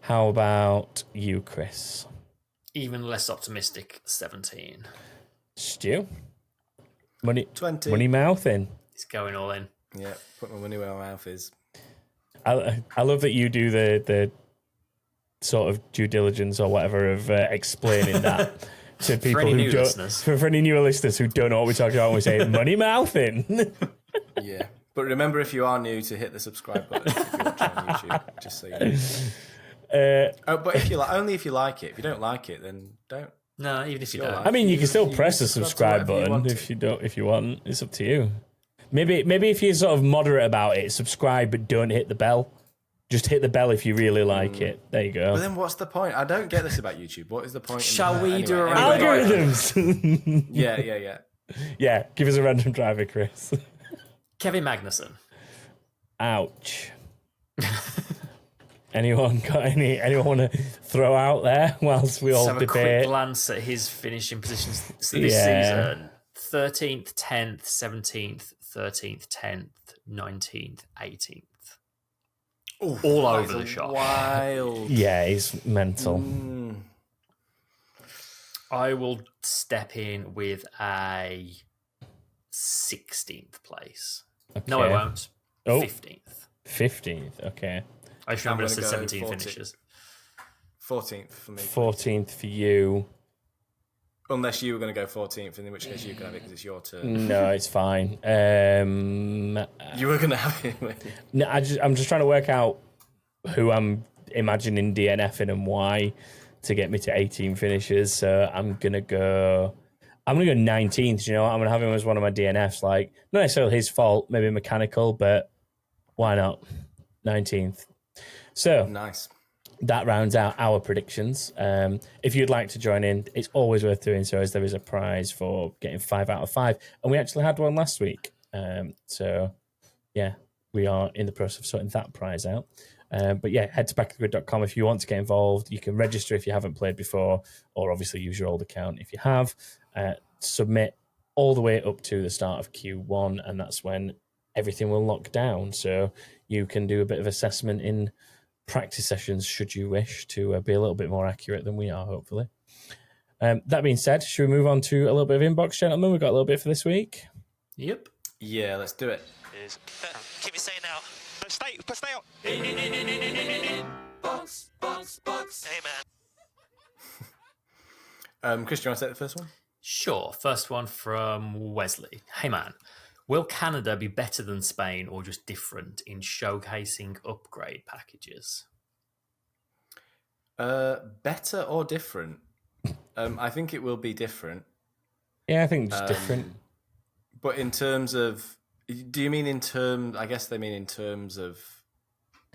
How about you, Chris? Even less optimistic, 17. Stu? Money 20. Money mouth in. He's going all in. Yeah, put my money where my mouth is. I love that you do the sort of due diligence or whatever of explaining that to people who don't. For any newer listeners who don't know what we're talking about when we say money mouth in. Yeah, but remember, if you are new, to hit the subscribe button if you're watching on YouTube, just so you know. But if you only if you like it. If you don't like it, then don't. No, even if you don't. I mean, you can still press the subscribe button if you don't. If you want, it's up to you. Maybe if you're sort of moderate about it, subscribe but don't hit the bell. Just hit the bell if you really like it. There you go. But then what's the point? I don't get this about YouTube. What is the point? Shall we do a algorithms? Yeah. Yeah, give us a random driver, Chris. Kevin Magnussen. Ouch. Anyone want to throw out there whilst we all debate? Have a quick glance at his finishing positions this season. 13th, 10th, 17th, 13th, 10th, 19th, 18th. Ooh, all over the shop. Wild. Yeah, he's mental. I will step in with a 16th place. Okay. No, I won't. 15th. 15th, okay. I should remember the 17 finishes. 14th for me. 14th for you. Unless you were going to go 14th, in which case you can have it because it's your turn. No, it's fine. You were going to have it anyway. No, I'm just trying to work out who I'm imagining DNFing and why to get me to 18 finishes. So I'm going to go 19th. You know what? I'm going to have him as one of my DNFs. Like, not necessarily his fault, maybe mechanical, but why not? 19th. So nice. That rounds out our predictions. If you'd like to join in, it's always worth doing so, as there is a prize for getting 5 out of 5. And we actually had one last week. So, yeah, we are in the process of sorting that prize out. But yeah, head to backofthegrid.com if you want to get involved. You can register if you haven't played before, or obviously use your old account if you have. Submit all the way up to the start of Q1, and that's when everything will lock down. So you can do a bit of assessment in practice sessions should you wish to be a little bit more accurate than we are, hopefully. That being said, should we move on to a little bit of inbox, gentlemen? We've got a little bit for this week. Yep. Yeah, let's do it. Keep it saying now. Stay out. Box. Hey, man. Chris, do you want to take the first one? Sure. First one from Wesley. Hey, man. Will Canada be better than Spain or just different in showcasing upgrade packages? Better or different? I think it will be different. Yeah, I think just different. But in terms of... Do you mean in terms... I guess they mean in terms of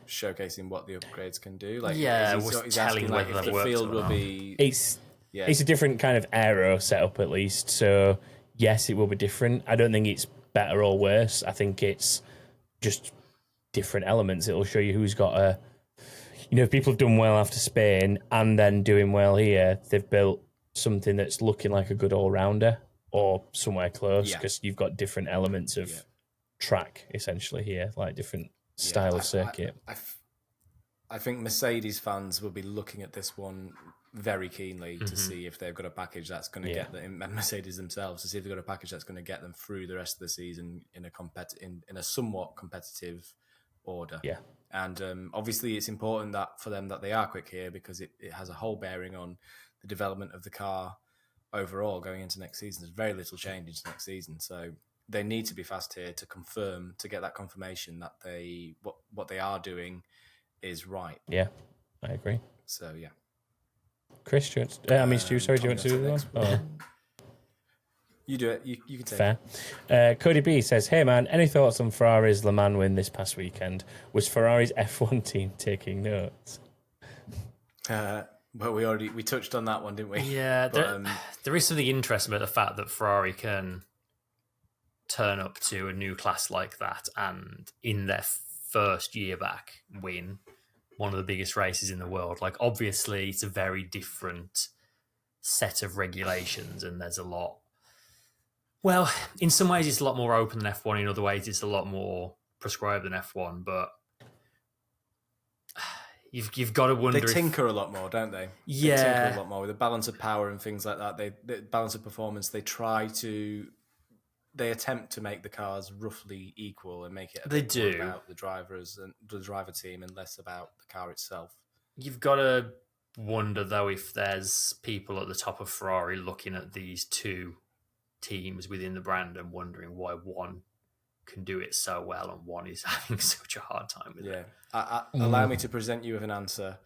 showcasing what the upgrades can do? Like, yeah, he's telling whether if the field will be... It's a different kind of aero setup, at least. So, yes, it will be different. I don't think it's better or worse. I think it's just different elements. It'll show you who's got a... You know, if people have done well after Spain and then doing well here, they've built something that's looking like a good all-rounder or somewhere close, because you've got different elements of track, essentially, here, like different style of circuit. I think Mercedes fans will be looking at this one very keenly to see if they've got a package that's going to get them, and Mercedes themselves, to see if they've got a package that's going to get them through the rest of the season in a somewhat competitive order. Yeah. And obviously it's important that for them that they are quick here, because it has a whole bearing on the development of the car overall going into next season. There's very little change into next season. So they need to be fast here to get that confirmation that what they are doing is right. Yeah, I agree. So, yeah. Chris, Stu, sorry, do you want to do the one? You do it. You can take Fair. Cody B says, hey, man, any thoughts on Ferrari's Le Mans win this past weekend? Was Ferrari's F1 team taking notes? Well, we touched on that one, didn't we? Yeah, there is something interesting about the fact that Ferrari can turn up to a new class like that and in their first year back win one of the biggest races in the world. Like, obviously, it's a very different set of regulations, and there's a lot. Well, in some ways, it's a lot more open than F1. In other ways, it's a lot more prescribed than F1, but you've got to wonder. They tinker a lot more, don't they? Yeah, they tinker a lot more with the balance of power and things like that. The balance of performance. They attempt to make the cars roughly equal and make it a bit more about the drivers and the driver team and less about the car itself. You've got to wonder, though, if there's people at the top of Ferrari looking at these two teams within the brand and wondering why one can do it so well and one is having such a hard time with it. Allow me to present you with an answer.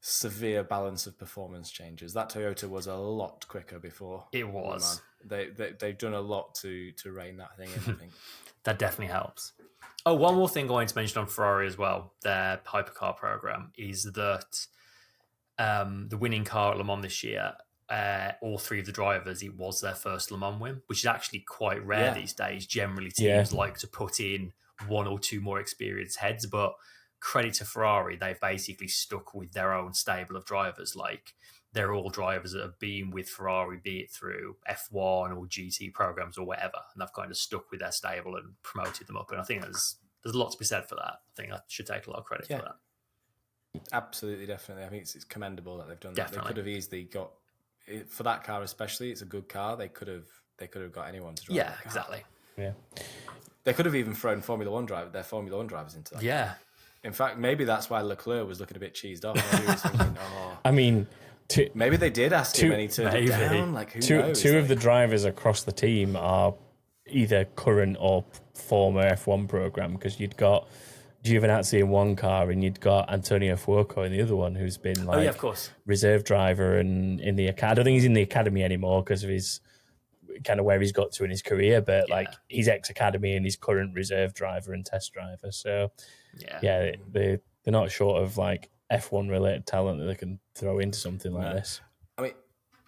Severe balance of performance changes. That Toyota was a lot quicker before. It was. They've done a lot to rein that thing in, I think. That definitely helps. Oh, one more thing I wanted to mention on Ferrari as well, their hypercar program, is that the winning car at Le Mans this year, all three of the drivers, it was their first Le Mans win, which is actually quite rare these days. Generally, teams like to put in one or two more experienced heads, but credit to Ferrari, they've basically stuck with their own stable of drivers. Like, they're all drivers that have been with Ferrari, be it through F1 or GT programs or whatever, and they've kind of stuck with their stable and promoted them up. And I think there's a lot to be said for that. I think I should take a lot of credit for that. Absolutely, definitely. I think it's commendable that they've done that. They could have easily got, for that car especially, it's a good car. They could have got anyone to drive. Yeah, exactly. Yeah, they could have even thrown their Formula One drivers into that. Yeah. In fact, maybe that's why Leclerc was looking a bit cheesed off. Maybe he was thinking, I mean, maybe they did ask him and he turned it down. Like, who knows? Two of the drivers across the team are either current or former F1 program, because you'd got Giovinazzi in one car and you'd got Antonio Fuoco in the other one, who's been like of course, reserve driver and in the academy. I don't think he's in the academy anymore because of his kind of where he's got to in his career, but like he's ex-academy and he's current reserve driver and test driver. So they're not short of like F1 related talent that they can throw into something like this. I mean,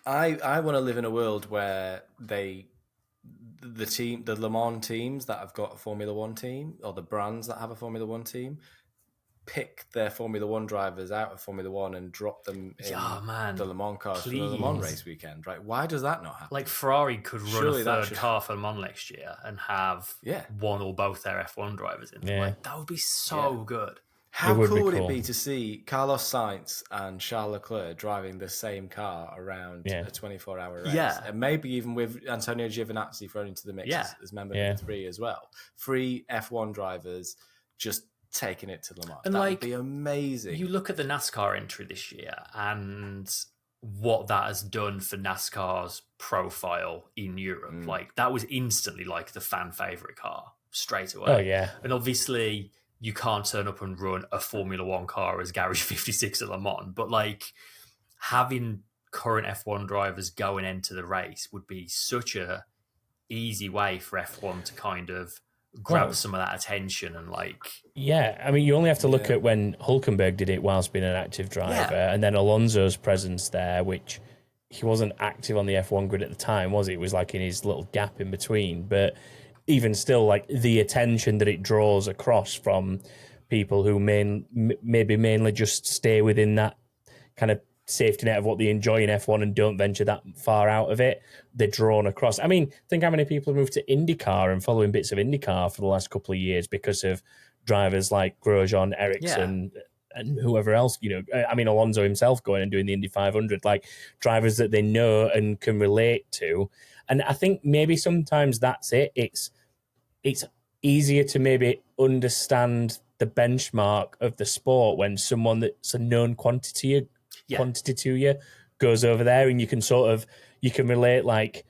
I want to live in a world where the Le Mans teams that have got a Formula One team, or the brands that have a Formula One team, pick their Formula One drivers out of Formula One and drop them in the Le Mans cars for the Le Mans race weekend, right? Why does that not happen? Like, Ferrari could run a third car for Le Mans next year and have one or both their F1 drivers in. Like, that would be so good. How cool would it be to see Carlos Sainz and Charles Leclerc driving the same car around a 24-hour race? Yeah. And maybe even with Antonio Giovinazzi thrown into the mix as member number 3 as well. 3 F1 drivers just taking it to Le Mans. And that would be amazing. You look at the NASCAR entry this year and what that has done for NASCAR's profile in Europe. Like, that was instantly like the fan favourite car straight away. Oh, yeah. And obviously, you can't turn up and run a Formula One car as Garage 56 at Le Mans, but like, having current F1 drivers go and enter the race would be such a easy way for F1 to kind of grab some of that attention and like... Yeah, I mean, you only have to look at when Hülkenberg did it whilst being an active driver, and then Alonso's presence there, which he wasn't active on the F1 grid at the time, was he? It was like in his little gap in between, but even still, like, the attention that it draws across from people who maybe mainly just stay within that kind of safety net of what they enjoy in F1 and don't venture that far out of it, they're drawn across. I mean, think how many people have moved to IndyCar and following bits of IndyCar for the last couple of years because of drivers like Grosjean, Ericsson, and whoever else, you know. I mean, Alonso himself going and doing the Indy 500, like drivers that they know and can relate to. And I think maybe sometimes that's it. It's easier to maybe understand the benchmark of the sport when someone that's a known quantity to you goes over there, and you can relate like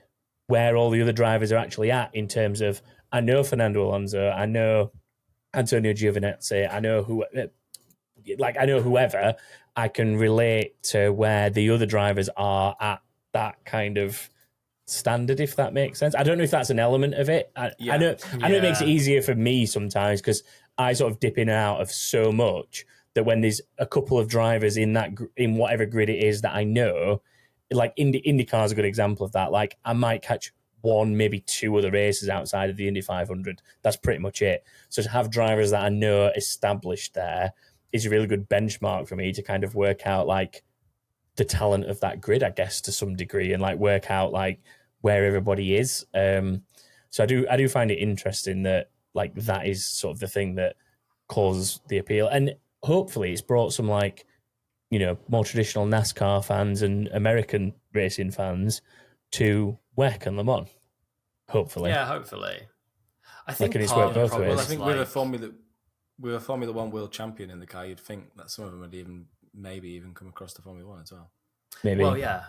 where all the other drivers are actually at in terms of, I know Fernando Alonso, I know Antonio Giovinazzi, I know whoever, I can relate to where the other drivers are at that kind of standard, if that makes sense. I don't know if that's an element of it. I know it makes it easier for me sometimes because I sort of dip in and out of so much that when there's a couple of drivers in whatever grid it is that I know, like IndyCar is a good example of that. Like, I might catch one, maybe 2 other races outside of the Indy 500. That's pretty much it. So to have drivers that I know established there is a really good benchmark for me to kind of work out like the talent of that grid, I guess, to some degree, and like work out like where everybody is. So I do find it interesting that like that is sort of the thing that causes the appeal. And hopefully it's brought some like, you know, more traditional NASCAR fans and American racing fans to WEC and Le Mans. Hopefully. Yeah, hopefully. I think it's worked both ways. Well, I think with a Formula One world champion in the car, you'd think that some of them would maybe even come across to Formula One as well. Maybe. Well, yeah.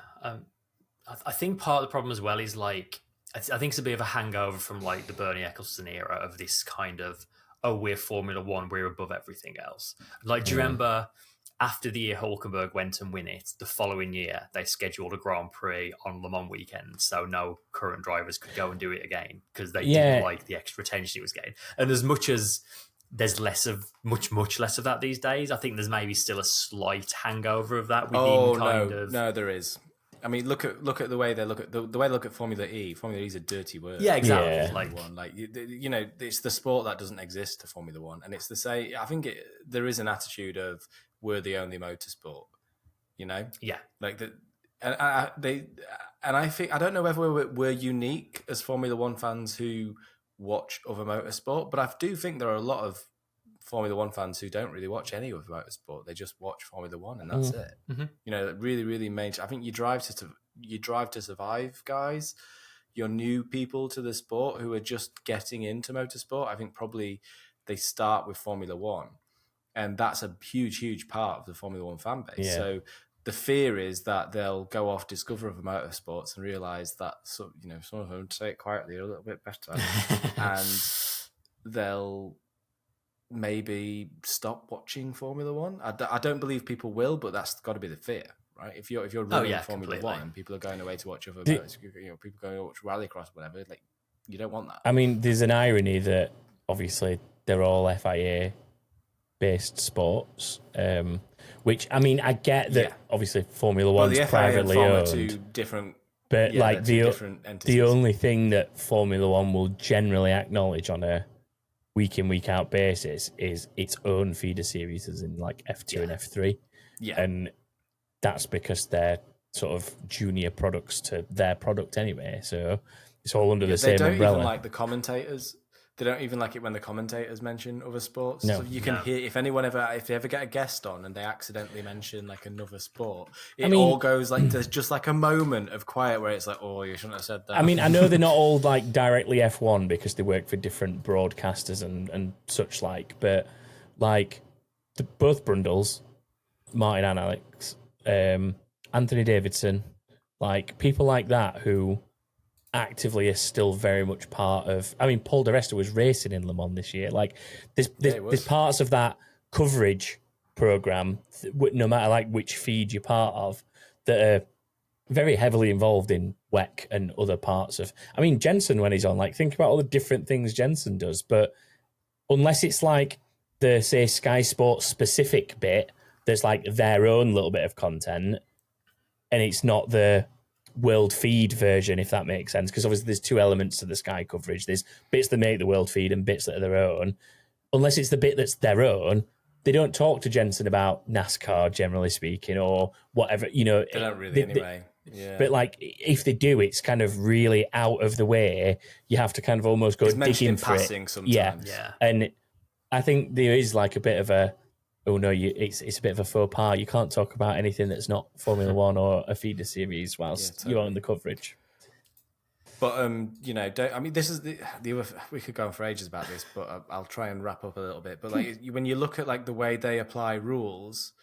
I think part of the problem as well is like, I think it's a bit of a hangover from like the Bernie Ecclestone era of this kind of, oh, we're Formula One, we're above everything else. Like, do you remember after the year Hulkenberg went and win it, the following year they scheduled a Grand Prix on Le Mans weekend, so no current drivers could go and do it again because they didn't like the extra attention it was getting. And as much as there's much less of that these days, I think there's maybe still a slight hangover of that within No, there is. I mean, look at the way they look at the way they look at Formula E. Formula E is a dirty word. Yeah, exactly. Yeah. Like you know, it's the sport that doesn't exist to Formula One, and it's the same. I think there is an attitude of we're the only motorsport. You know, yeah, like the and I think I don't know whether we're unique as Formula One fans who watch other motorsport, but I do think there are a lot of Formula One fans who don't really watch any other motorsport. They just watch Formula One and that's it. Mm-hmm. You know, really, really major. I think you drive to survive, guys. You're new people to the sport who are just getting into motorsport. I think probably they start with Formula One, and that's a huge, huge part of the Formula One fan base. Yeah. So the fear is that they'll go off, discover other motorsports, and realize that some of them, say it quietly, are a little bit better, and they'll maybe stop watching Formula One. I don't believe people will, but that's got to be the fear, right? If you're running Formula One and people are going away to watch other people going to watch rallycross, whatever, like you don't want that. I mean, there's an irony that obviously they're all FIA based sports, which I mean, I get that obviously Formula One's privately owned, two different, but like the only thing that Formula One will generally acknowledge on a week in, week out basis is its own feeder series, as in like F2 and F3. Yeah. And that's because they're sort of junior products to their product anyway. So it's all under the same umbrella. They don't even like the commentators. They don't even like it when the commentators mention other sports. No. So you can hear if they ever get a guest on and they accidentally mention like another sport, all goes like there's just like a moment of quiet where it's like, oh, you shouldn't have said that. I mean, I know they're not all like directly F1 because they work for different broadcasters and such like, but like both Brundles, Martin and Alex, Anthony Davidson, like people like that who actively is still very much part of. I mean, Paul Di Resta was racing in Le Mans this year. Like, there's parts of that coverage program, no matter like which feed you're part of, that are very heavily involved in WEC and other parts of. I mean, Jensen when he's on, like, think about all the different things Jensen does. But unless it's like the say Sky Sports specific bit, there's like their own little bit of content, and it's not the world feed version, if that makes sense, because obviously there's two elements to the Sky coverage. There's bits that make the world feed and bits that are their own. Unless it's the bit that's their own, they don't talk to Jensen about NASCAR, generally speaking, or whatever, you know. They don't really anyway. Yeah. But like, if they do, it's kind of really out of the way. You have to kind of almost go digging for it. Sometimes. Yeah. And I think there is like a bit of a, oh no, it's a bit of a faux pas. You can't talk about anything that's not Formula One or a feeder series whilst you own the coverage. But this is the other. We could go on for ages about this, but I'll try and wrap up a little bit. But like when you look at like the way they apply rules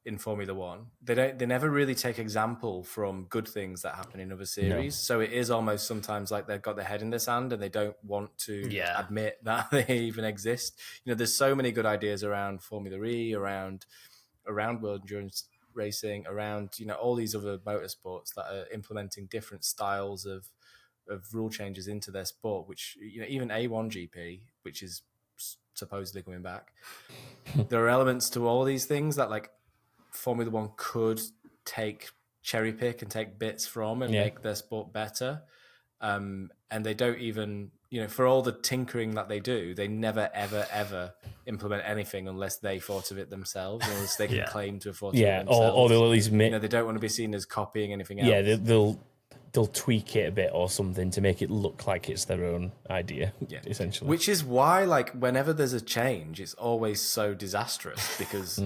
in Formula One, they never really take example from good things that happen in other series. No. So it is almost sometimes like they've got their head in the sand and they don't want to admit that they even exist. You know, there's so many good ideas around Formula E, around World Endurance Racing, around, you know, all these other motorsports that are implementing different styles of rule changes into their sport, which, you know, even A1 GP, which is supposedly coming back, there are elements to all these things that like Formula One could cherry pick and take bits from and make their sport better. And they don't even, you know, for all the tinkering that they do, they never, ever, ever implement anything unless they thought of it themselves, or unless they can claim to have thought of it themselves. Or they'll at least you know, they don't want to be seen as copying anything else. Yeah, they'll they'll tweak it a bit or something to make it look like it's their own idea, essentially. Which is why, like, whenever there's a change, it's always so disastrous because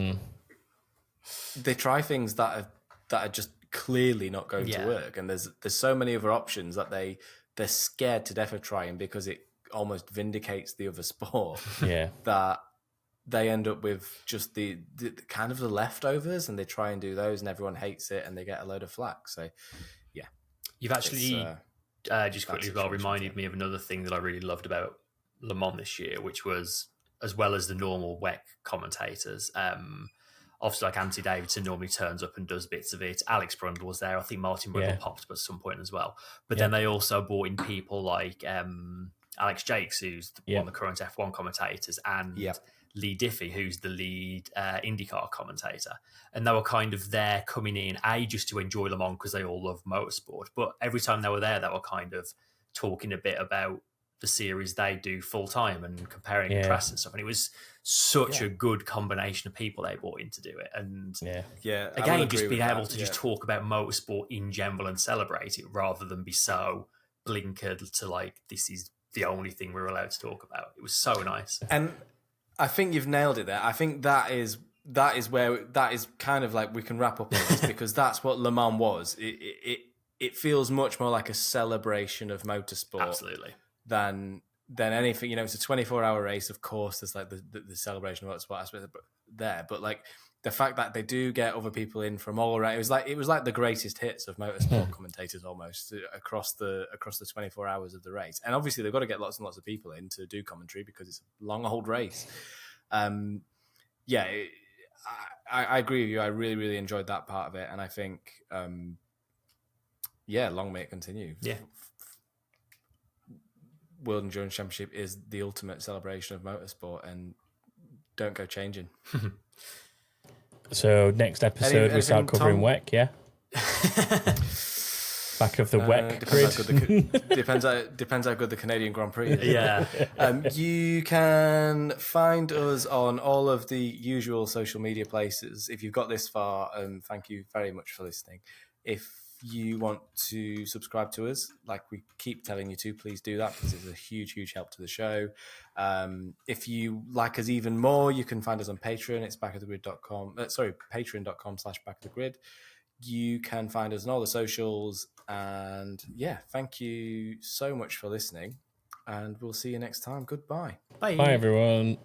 they try things that are just clearly not going to work, and there's so many other options that they're scared to death of trying because it almost vindicates the other sport. That they end up with just the kind of the leftovers, and they try and do those, and everyone hates it, and they get a load of flack. So, you've actually just quickly as well reminded me of another thing that I really loved about Le Mans this year, which was, as well as the normal WEC commentators, obviously like Anthony Davidson normally turns up and does bits of it. Alex Brundle was there. I think Martin Brundle popped up at some point as well. But then they also brought in people like Alex Jakes, who's one of the current F1 commentators, and Lee Diffie, who's the lead IndyCar commentator. And they were kind of there coming in, just to enjoy Le Mans because they all love motorsport. But every time they were there, they were kind of talking a bit about the series they do full time and comparing contrasts and stuff. And it was such a good combination of people they brought in to do it. And again, just being able to just talk about motorsport in general and celebrate it rather than be so blinkered to like, this is the only thing we're allowed to talk about. It was so nice. And I think you've nailed it there. I think that is kind of like we can wrap up on this because that's what Le Mans was. It feels much more like a celebration of motorsport. Absolutely. Than anything. You know, it's a 24-hour race. Of course, there's like the celebration of motorsport aspect there. But like the fact that they do get other people in from all around, it was like the greatest hits of motorsport commentators almost across the 24 hours of the race. And obviously they've got to get lots and lots of people in to do commentary because it's a long old race. I agree with you. I really, really enjoyed that part of it. And I think, long may it continue. Yeah. World Endurance Championship is the ultimate celebration of motorsport, and don't go changing. So next episode we start covering WEC, back of the WEC grid. Depends how good the Canadian Grand Prix is. Yeah. You can find us on all of the usual social media places. If you've got this far, thank you very much for listening. If you want to subscribe to us, like we keep telling you to, please do that because it's a huge, huge help to the show. If you like us even more, you can find us on Patreon. It's backofthegrid.com. Patreon.com/backofthegrid. You can find us on all the socials. And thank you so much for listening. And we'll see you next time. Goodbye. Bye. Bye, everyone.